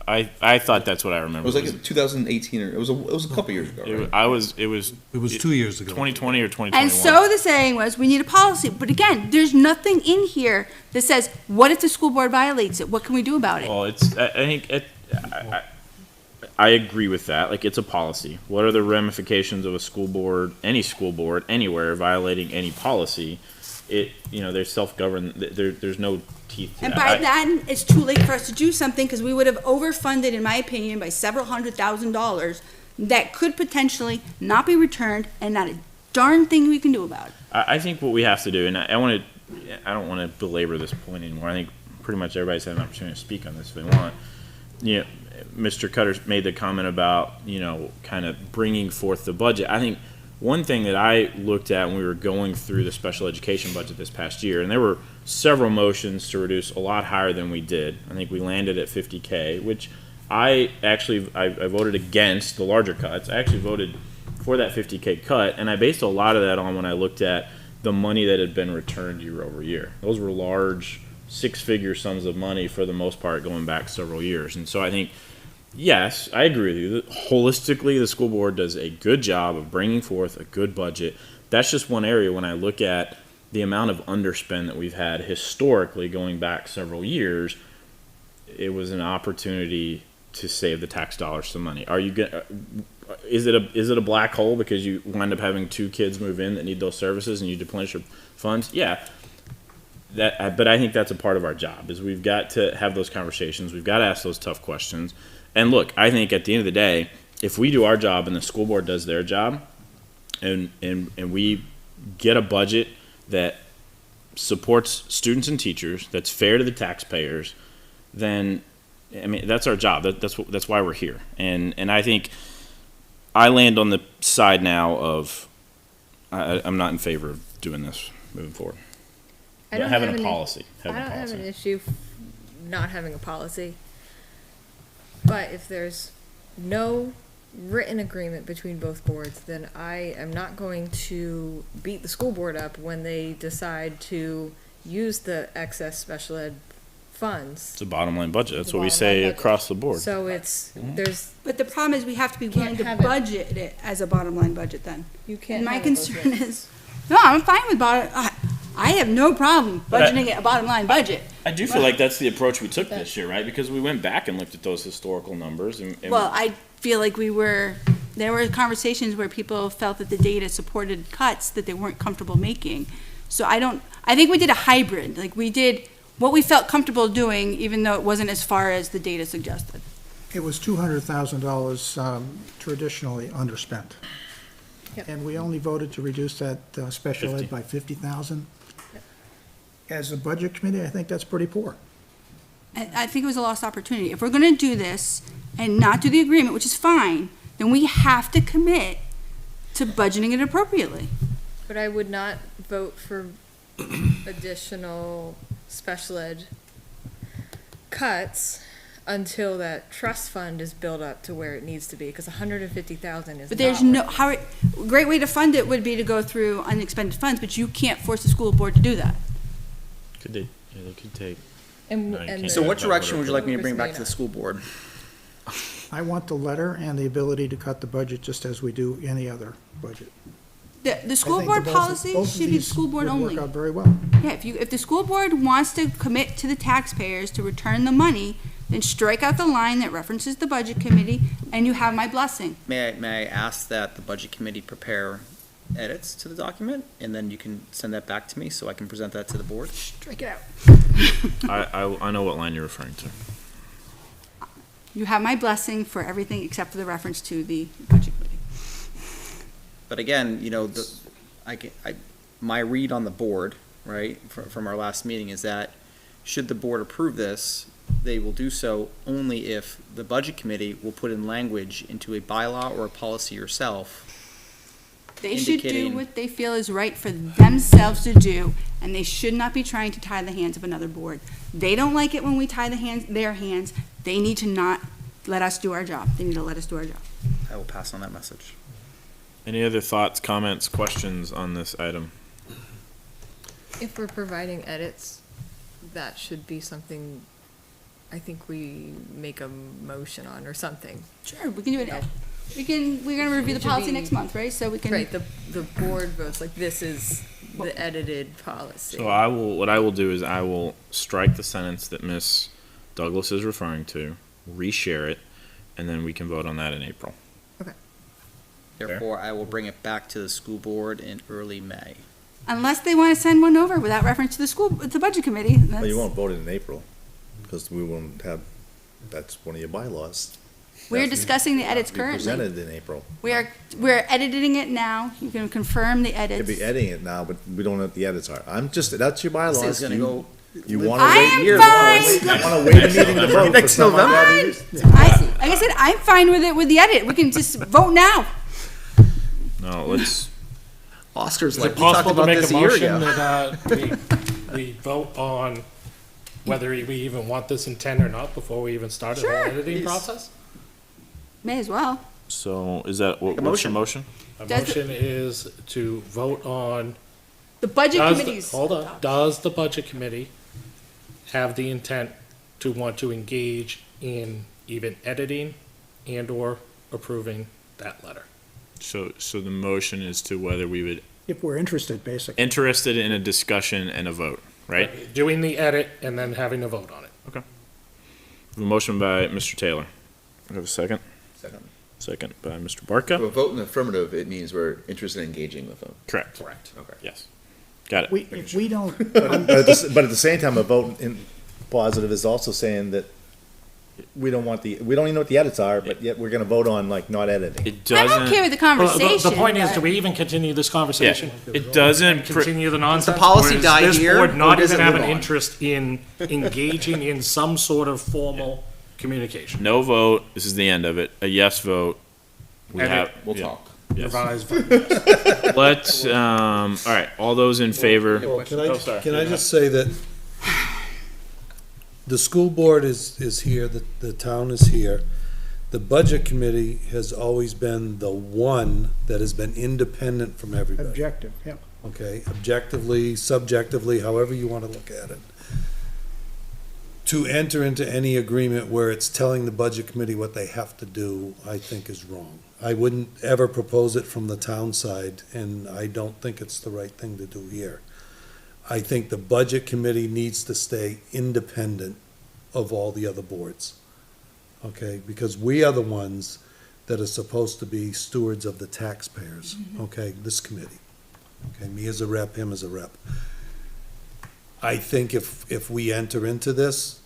I thought that's what I It remember. was like 2018 or it was a couple years ago. It Right? was it was It was 2 years ago. 2020 or 2021. And so the saying was, we need a policy. But again, there's nothing in here that says, what if the school board violates it? What can we do about it? Well, I think I agree with that. Like, it's a policy. What are the ramifications of a school board, any school board, anywhere violating any policy? They're self-governed. There's no teeth to And that. by then, it's too late for us to do something, because we would have overfunded, in my opinion, by several $100,000 that could potentially not be returned, and not a darn thing we can do about it. I think what we have to do, and I don't want to belabor this point anymore. I think pretty much everybody's had an opportunity to speak on this if they want. Mr. Cutter made the comment about, kind of bringing forth the budget. I think one thing that I looked at when we were going through the special education budget this past year, and there were several motions to reduce a lot higher than we did. I think we landed at $50K, which I voted against the larger cuts. I actually voted for that $50K cut, and I based a lot of that on when I looked at the money that had been returned year over year. Those were large six-figure sums of money for the most part going back several years. And so I think, yes, I agree with you. Holistically, the school board does a good job of bringing forth a good budget. That's just one area when I look at the amount of underspend that we've had historically going back several years, it was an opportunity to save the tax dollars some money. Are you is it a black hole because you wind up having 2 kids move in that need those services and you deplenish your funds? Yeah. But I think that's a part of our job is we've got to have those conversations. We've got to ask those tough questions. And look, I think at the end of the day, if we do our job and the school board does their job and we get a budget that supports students and teachers, that's fair to the taxpayers, then I mean that's our job. That's why we're here. And I think I land on the side now of I'm not in favor of doing this moving forward. I don't having have a any- policy. I don't have an issue not having a policy. But if there's no written agreement between both boards, then I am not going to beat the school board up when they decide to use the excess special ed funds. It's a bottom line budget. That's The what we bottom say line budget. across the board. So it's, there's, But the problem is we have to be willing Can't to have it. budget it as a bottom line budget then. you can't And my have it both concern ways. is, no, I'm fine with I have no problem But I- budgeting it a bottom line budget. I do feel like that's the approach we took this year, right? Because we went back and looked at those historical numbers and Well, I feel like there were conversations where people felt that the data supported cuts that they weren't comfortable making. So I think we did a hybrid, like we did what we felt comfortable doing, even though it wasn't as far as the data suggested. It was $200,000 traditionally underspent. Yep. And we only voted to reduce that special 50. ed by 50,000. As a budget committee, I think that's pretty poor. I think it was a lost opportunity. If we're gonna do this and not do the agreement, which is fine, then we have to commit to budgeting it appropriately. But I would not vote for additional special ed cuts until that trust fund is built up to where it needs to be, because 150,000 is But there's not no, great way to fund it would be to go through unexpended funds, but you can't force the school board to do that. they could take. And, No, you and can't. So the- what direction would you like me to Congress bring back may to the not. school board? I want the letter and the ability to cut the budget just as we do any other budget. The I school think board both- policy both of should be these school board would only. work out very well. Yeah, if the school board wants to commit to the taxpayers to return the money, then strike out the line that references the budget committee, and you have my blessing. May I ask that the budget committee prepare edits to the document, and then you can send that back to me so I can present that to the board? Strike it out. I know what line you're referring to. You have my blessing for everything except for the reference to the budget committee. But again, my read on the board, right, from our last meeting is that should the board approve this, they will do so only if the budget committee will put in language into a bylaw or a policy yourself. They should do Indicating- what they feel is right for themselves to do, and they should not be trying to tie the hands of another board. They don't like it when we tie their hands. They need to not let us do our job. They need to let us do our job. I will pass on that message. Any other thoughts, comments, questions on this item? If we're providing edits, that should be something I think we make a motion on or something. Sure, we can do it. We're gonna review the It should policy be- next month, right? So we can. Right, the board votes, like, this is the edited policy. So what I will do is I will strike the sentence that Miss Douglas is referring to, reshare it, and then we can vote on that in April. Therefore, I will bring it back to the school board in early May. Unless they want to send one over without reference to the budget committee. Well, you won't vote it in April, because we won't have, that's one of your bylaws. We're Has to be- discussing the edits Be currently. presented in April. We're editing it now. You can confirm the Could edits. be editing it now, but we don't know what the edits are. That's your This bylaws. is gonna go. You wanna I wait, am years. fine. you wanna wait a meeting to vote for Next some November. other reason? Like I said, I'm fine with it with the edit. We can just vote now. No, let's, Oscar's Is like, it we talked possible to about make this a a year motion ago. that we vote on whether we even want this in 10 or not before we even start the whole Sure. editing Please. process? May as well. so is that, what's your motion. motion? A Does motion is to vote on, The budget committees. hold on, does the budget committee have the intent to want to engage in even editing and/or approving that letter? So the motion is to whether we would If we're interested, basically. Interested in a discussion and a vote, right? Doing the edit and then having a vote on it. A motion by Mr. Taylor. We have a second? Second. Second by Mr. So Barca. a vote in the affirmative, it means we're interested in engaging with them. Correct. Correct. Okay. Yes. Got it. If we don't, But at the same time, a vote in positive is also saying that we don't even know what the edits are, but yet we're gonna vote on like not editing. It I don't doesn't, care with the Well, conversation. the point is, do but- we even continue this yeah, conversation? it doesn't, Continue the nonsense? policy Or is die this here, board or not does even it have live an on? interest in engaging in some sort of formal communication? no vote, this is the end of it. A yes vote. We And have, We'll yeah, talk. yes. Revised vote. Let's, all right, all those in favor? Well, can Oh, sorry. I just say that the school board is here, the town is here. The budget committee has always been the one that has been independent from everybody. objective, yeah. Okay, objectively, subjectively, however you want to look at it. To enter into any agreement where it's telling the budget committee what they have to do, I think is wrong. I wouldn't ever propose it from the town side, and I don't think it's the right thing to do here. I think the budget committee needs to stay independent of all the other boards. Okay, because we are the ones that are supposed to be stewards of the taxpayers, okay, this committee. Okay, me as a rep, him as a rep. I think if we enter into this,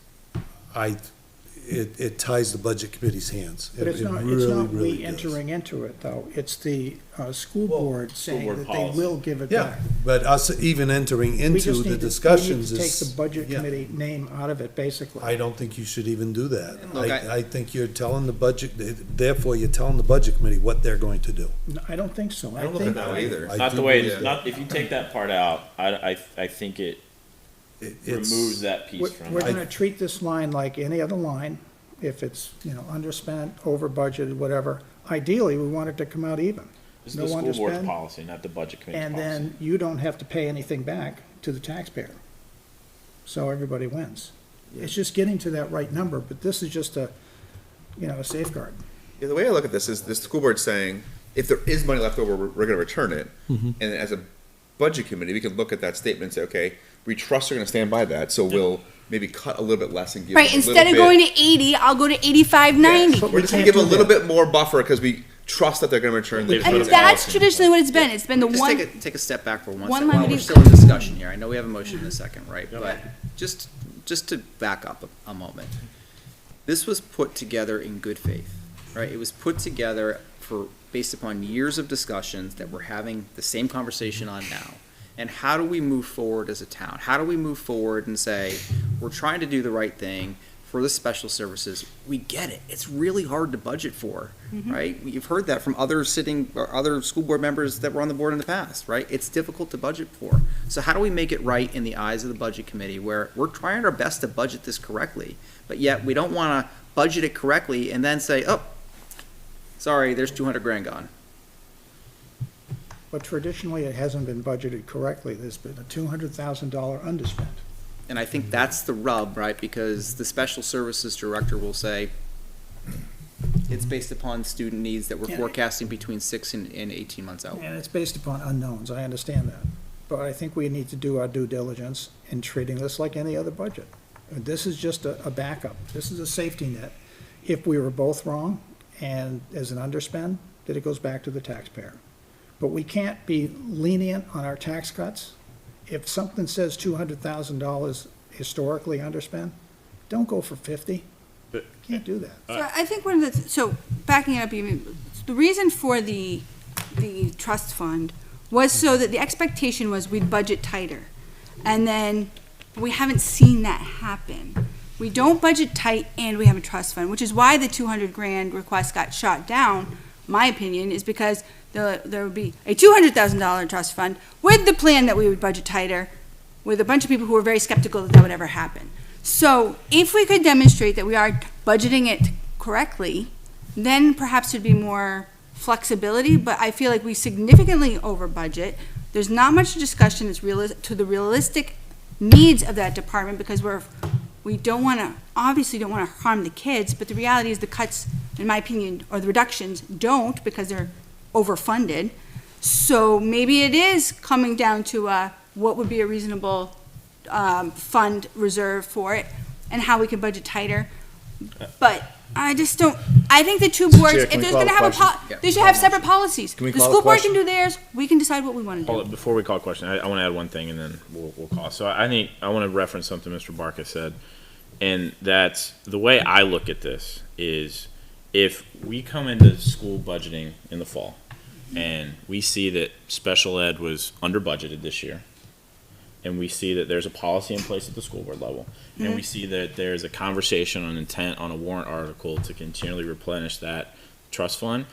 it ties the budget committee's hands. But it's It not really, we really does. entering into it, though. It's the school board saying board that policy. they will give it Yeah, back. but us even entering We into just the need to- discussions We need to is. take the budget yeah. committee name out of it, basically. I don't think you should even do that. Look, I think you're telling the budget, therefore you're telling the budget committee what they're going to do. No, I don't think so. I don't look at it that way either. I Not do the way, believe it's that. not, if you take that part out, I think it It's- removes that piece from We're it. gonna treat this line like any other line. If it's, underspent, over budgeted, whatever. Ideally, we want it to come out even. This is no the school board's underspend, policy, not the budget committee's And policy. then you don't have to pay anything back to the taxpayer. So everybody wins. It's just getting to that right number, but this is just a safeguard. Yeah, the way I look at this is the school board saying, if there is money left over, we're gonna return it. And as a budget committee, we can look at that statement and say, okay, we trust they're gonna stand by that, so we'll maybe cut a little bit less and give Right, them a little instead of bit- going to 80, I'll go to 85, 90. But We're we just gonna can't give a do little that. bit more buffer, because we trust that they're gonna return the. And that's traditionally what it's been. It's been the Just one. take a step back for one one second, while line we're of still in discussion here. I know we have a motion in a second, right? But just to back up a moment. This was put together in good faith, right? It was put together based upon years of discussions that we're having the same conversation on now. And how do we move forward as a town? How do we move forward and say, we're trying to do the right thing for the special services? We get it. It's really hard to budget for, right? You've heard that from other school board members that were on the board in the past, right? It's difficult to budget for. So how do we make it right in the eyes of the budget committee, where we're trying our best to budget this correctly, but yet we don't want to budget it correctly and then say, oh, sorry, there's 200 grand gone. But traditionally, it hasn't been budgeted correctly. There's been a $200,000 underspend. And I think that's the rub, right? Because the special services director will say, it's based upon student needs that we're Yeah. forecasting between 6 and 18 months out. And it's based upon unknowns, I understand that. But I think we need to do our due diligence in treating this like any other budget. And this is just a backup. This is a safety net. If we were both wrong, and as an underspend, that it goes back to the taxpayer. But we can't be lenient on our tax cuts. If something says $200,000 historically underspent, don't go for 50. Can't do that. So I think one of so backing it up even, the reason for the trust fund was so that the expectation was we'd budget tighter. And then we haven't seen that happen. We don't budget tight and we have a trust fund, which is why the 200 grand request got shot down, my opinion, is because there would be a $200,000 trust fund with the plan that we would budget tighter, with a bunch of people who were very skeptical that would ever happen. So if we could demonstrate that we are budgeting it correctly, then perhaps there'd be more flexibility, but I feel like we significantly over budget. There's not much discussion that's to the realistic needs of that department, because we don't want to, obviously don't want to harm the kids, but the reality is the cuts, in my opinion, or the reductions don't, because they're overfunded. So maybe it is coming down to what would be a reasonable fund reserve for it and how we can budget tighter. But I just don't, I think the two boards, Chair, if can we there's call gonna a have question? they should have separate policies. Can we The call a school board question? can do theirs, we can decide what we wanna Hold do. it, before we call a question, I want to add one thing and then we'll call. So I think, I want to reference something Mr. Barker said. And that's, the way I look at this is if we come into school budgeting in the fall and we see that special ed was under budgeted this year, and we see that there's a policy in place at the school board level, and we see that there's a conversation on intent on a warrant article to continually replenish that trust fund,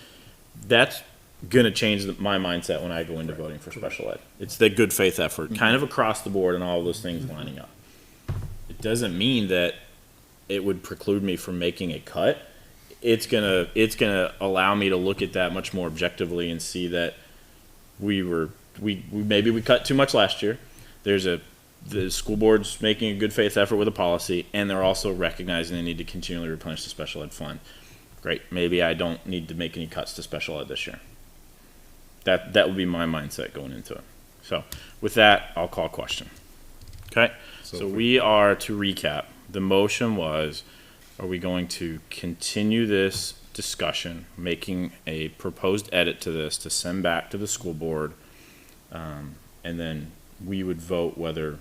that's gonna change my mindset when I go into voting for special ed. It's the good faith effort, kind of across the board and all of those things lining up. It doesn't mean that it would preclude me from making a cut. It's gonna allow me to look at that much more objectively and see that maybe we cut too much last year. The school board's making a good faith effort with a policy, and they're also recognizing they need to continually replenish the special ed fund. Great, maybe I don't need to make any cuts to special ed this year. That would be my mindset going into it. So with that, I'll call a question. Okay, so we are, to recap, the motion was, are we going to continue this discussion, making a proposed edit to this to send back to the school board, and then we would vote whether,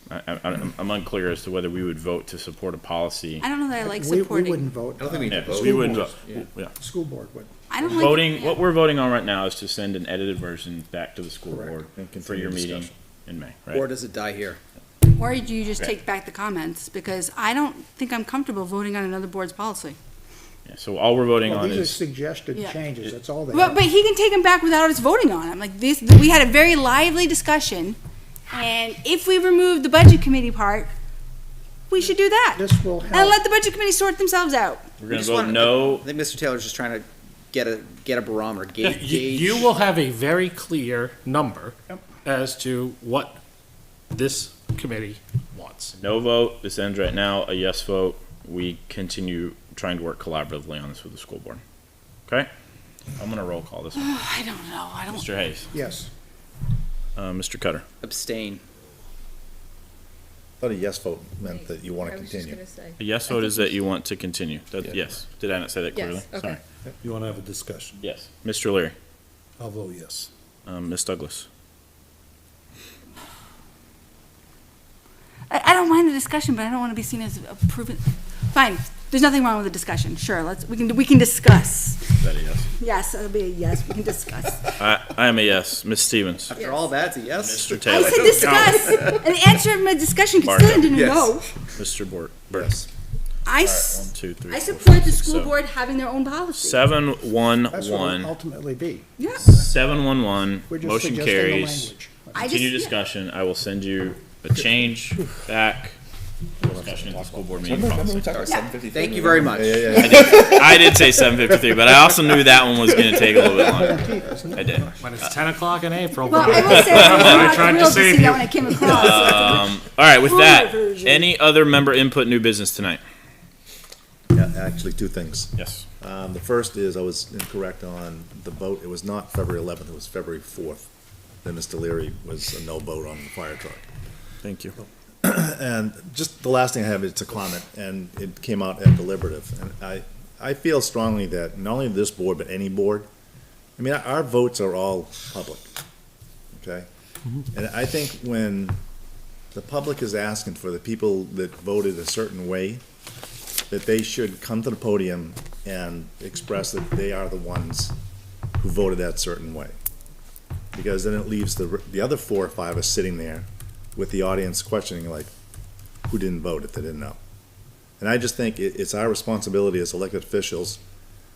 I'm unclear as to whether we would vote to support a policy. I don't know that I like We supporting. wouldn't vote. I don't think we need Yeah, to vote. we would, board. yeah. School board would. I don't like. Voting, what we're voting on right now is to send an edited version back to the school Correct. board And for continue your meeting discussion. in May, Or right? does it die here? Or do you just Okay. take back the comments, because I don't think I'm comfortable voting on another board's policy. Yeah, so all we're voting Well, on these are is, suggested Yeah. changes, that's all they But, are. but he can take them back without us voting on them. Like this, we had a very lively discussion, and if we remove the budget committee part, we should do that. This will And help. let the budget committee sort themselves out. we're gonna just vote wanna- no. I think Mr. Taylor's just trying to get a barometer, gauge. You will have a very clear number Yep. as to what this committee wants. No vote, this ends right now. A yes vote, we continue trying to work collaboratively on this with the school board. Okay? I'm gonna roll call this one. I don't know. I don't. Mr. Hayes, Yes, Mr. Cutter, Abstain. Thought a yes vote meant that you want I to was just continue. gonna say. a yes vote is that you want to continue. That, yes. Did I not say that clearly? Yes, okay. Sorry. You want to have a discussion? Yes. Mr. Leary, I'll vote yes. Ms. Douglas, I don't mind the discussion, but I don't want to be seen as approving. Fine. There's nothing wrong with the discussion. Sure. We can discuss. is that a yes? Yes, it'll be a yes. We can discuss. I am a yes. Ms. Stevens, After all that, it's a yes? Mr. I Taylor, said discuss, and the answer of my discussion could still end in a Yes. no. Mr. Burks. I, One, s- 2, 3, I 4, support 5, the 6, school 7. board having their own policy. 711, that's what it'll ultimately be. Yeah. 711, We're just motion suggesting the carries. language. I just, Continue yeah. discussion. I will send you a change back. Discussion at the school board meeting. policy. Thank you very much. I did say 7:53, but I also knew that one was going to take a little bit longer. I did. When it's 10 o'clock in April. Well, I will say, I was not tried to thrilled to save see you. that when I came across. All right, with that, version. any other member input, new business tonight? Yeah, actually, two things. Yes. The first is I was incorrect on the vote. It was not February 11th, it was February 4th. Then Mr. Leary was a no vote on the fire truck. Thank you. And just the last thing I have, it's a comment, and it came out at deliberative. And I feel strongly that not only this board, but any board, I mean, our votes are all public, okay? And I think when the public is asking for the people that voted a certain way, that they should come to the podium and express that they are the ones who voted that certain way. Because then it leaves the other 4 or 5 are sitting there with the audience questioning, like, who didn't vote if they didn't know? And I just think it's our responsibility as elected officials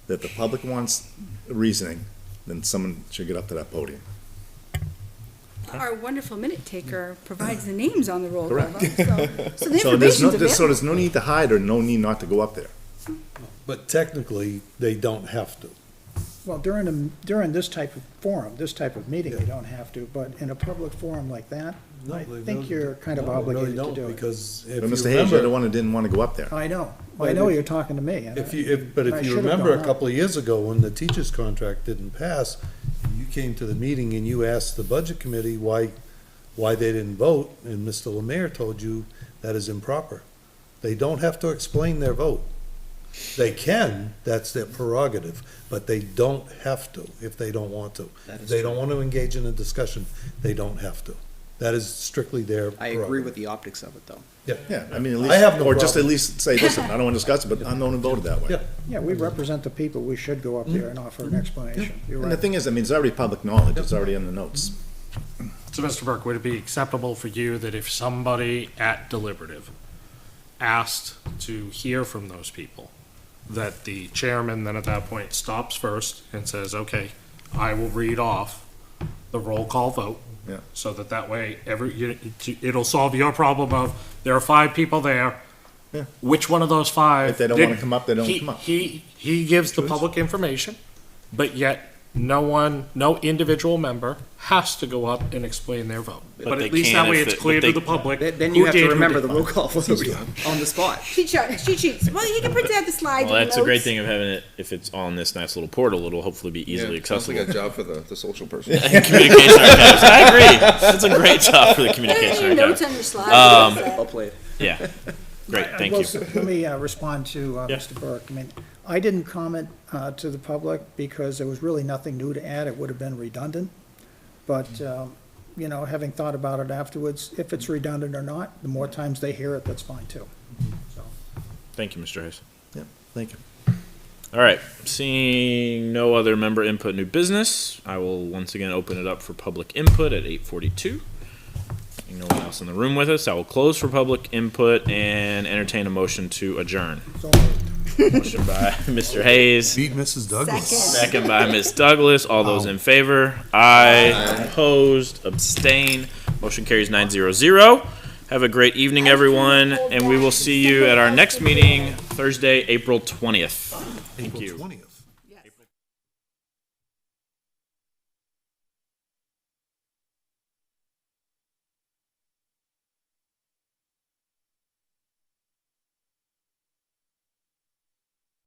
that the public wants reasoning, then someone should get up to that podium. Our wonderful minute taker provides the names on the roll call. Correct. So the So there's information's no, available. so there's no need to hide or no need not to go up there. But technically, they don't have to. Well, during this type of forum, this type of meeting, you don't have to, but in a public forum like that, No, I they think don't. you're kind of No, really obligated to don't, do it. Because if But you Mr. Hayes, you're the remember, one who didn't want to go up there. I know But you're talking to me. and but I if you should've remember gone a up. couple of years ago, when the teacher's contract didn't pass, you came to the meeting and you asked the budget committee why they didn't vote, and Mr. Lemire told you that is improper. They don't have to explain their vote. They can, that's their prerogative, but they don't have to if they don't want to. If they don't want to engage in a discussion, they don't have to. That is strictly their I prerogative. agree with the optics of it, though. Yeah, I mean, at I least, have no or just at problem. least say, listen, I don't want to discuss it, but I'm the one who voted that way. Yeah. Yeah, we represent the people, we should go up there and offer an explanation. You're And the right. thing is, I mean, it's already public knowledge, it's already in the notes. So, Mr. Burke, would it be acceptable for you that if somebody at deliberative asked to hear from those people, that the chairman then at that point stops first and says, okay, I will read off the roll call vote? Yeah. So that way, it'll solve your problem of, there are 5 people there. Yeah. Which one of those 5? If they don't want to come up, they don't come up. He gives the public information, but yet no individual member has to go up and explain their vote. But they at least can that way if it's it- clear but to they- the public. Then who you have did, to who remember the didn't. roll call vote on the spot. Cheat sheets. Well, you can print out the slides. Well, with that's a great notes. thing of having it, if it's on this nice little portal, it'll hopefully be easily Sounds like accessible. a job for the social person. And communication archives. I agree. That's a great job for the Put communication your notes archive. on your slides. Um, played. Yeah. Great, thank Well, you. so let me respond to Yeah. Mr. Burke. I mean, I didn't comment to the public because there was really nothing new to add. It would have been redundant. But, you know, having thought about it afterwards, if it's redundant or not, the more times they hear it, that's fine too. So, Thank you, Mr. Hayes. Yeah, thank you. All right, seeing no other member input, new business, I will once again open it up for public input at 8:42. No one else in the room with us, I will close for public input and entertain a motion to adjourn. so Motion by Mr. Hayes, Beat Mrs. Douglas. second by Ms. Douglas. All those in favor? Aye. Opposed? Abstain? Motion carries 9-0-0. Have a great evening, everyone, and we will see you at our next meeting, Thursday, April 20th. Thank you. April 20th.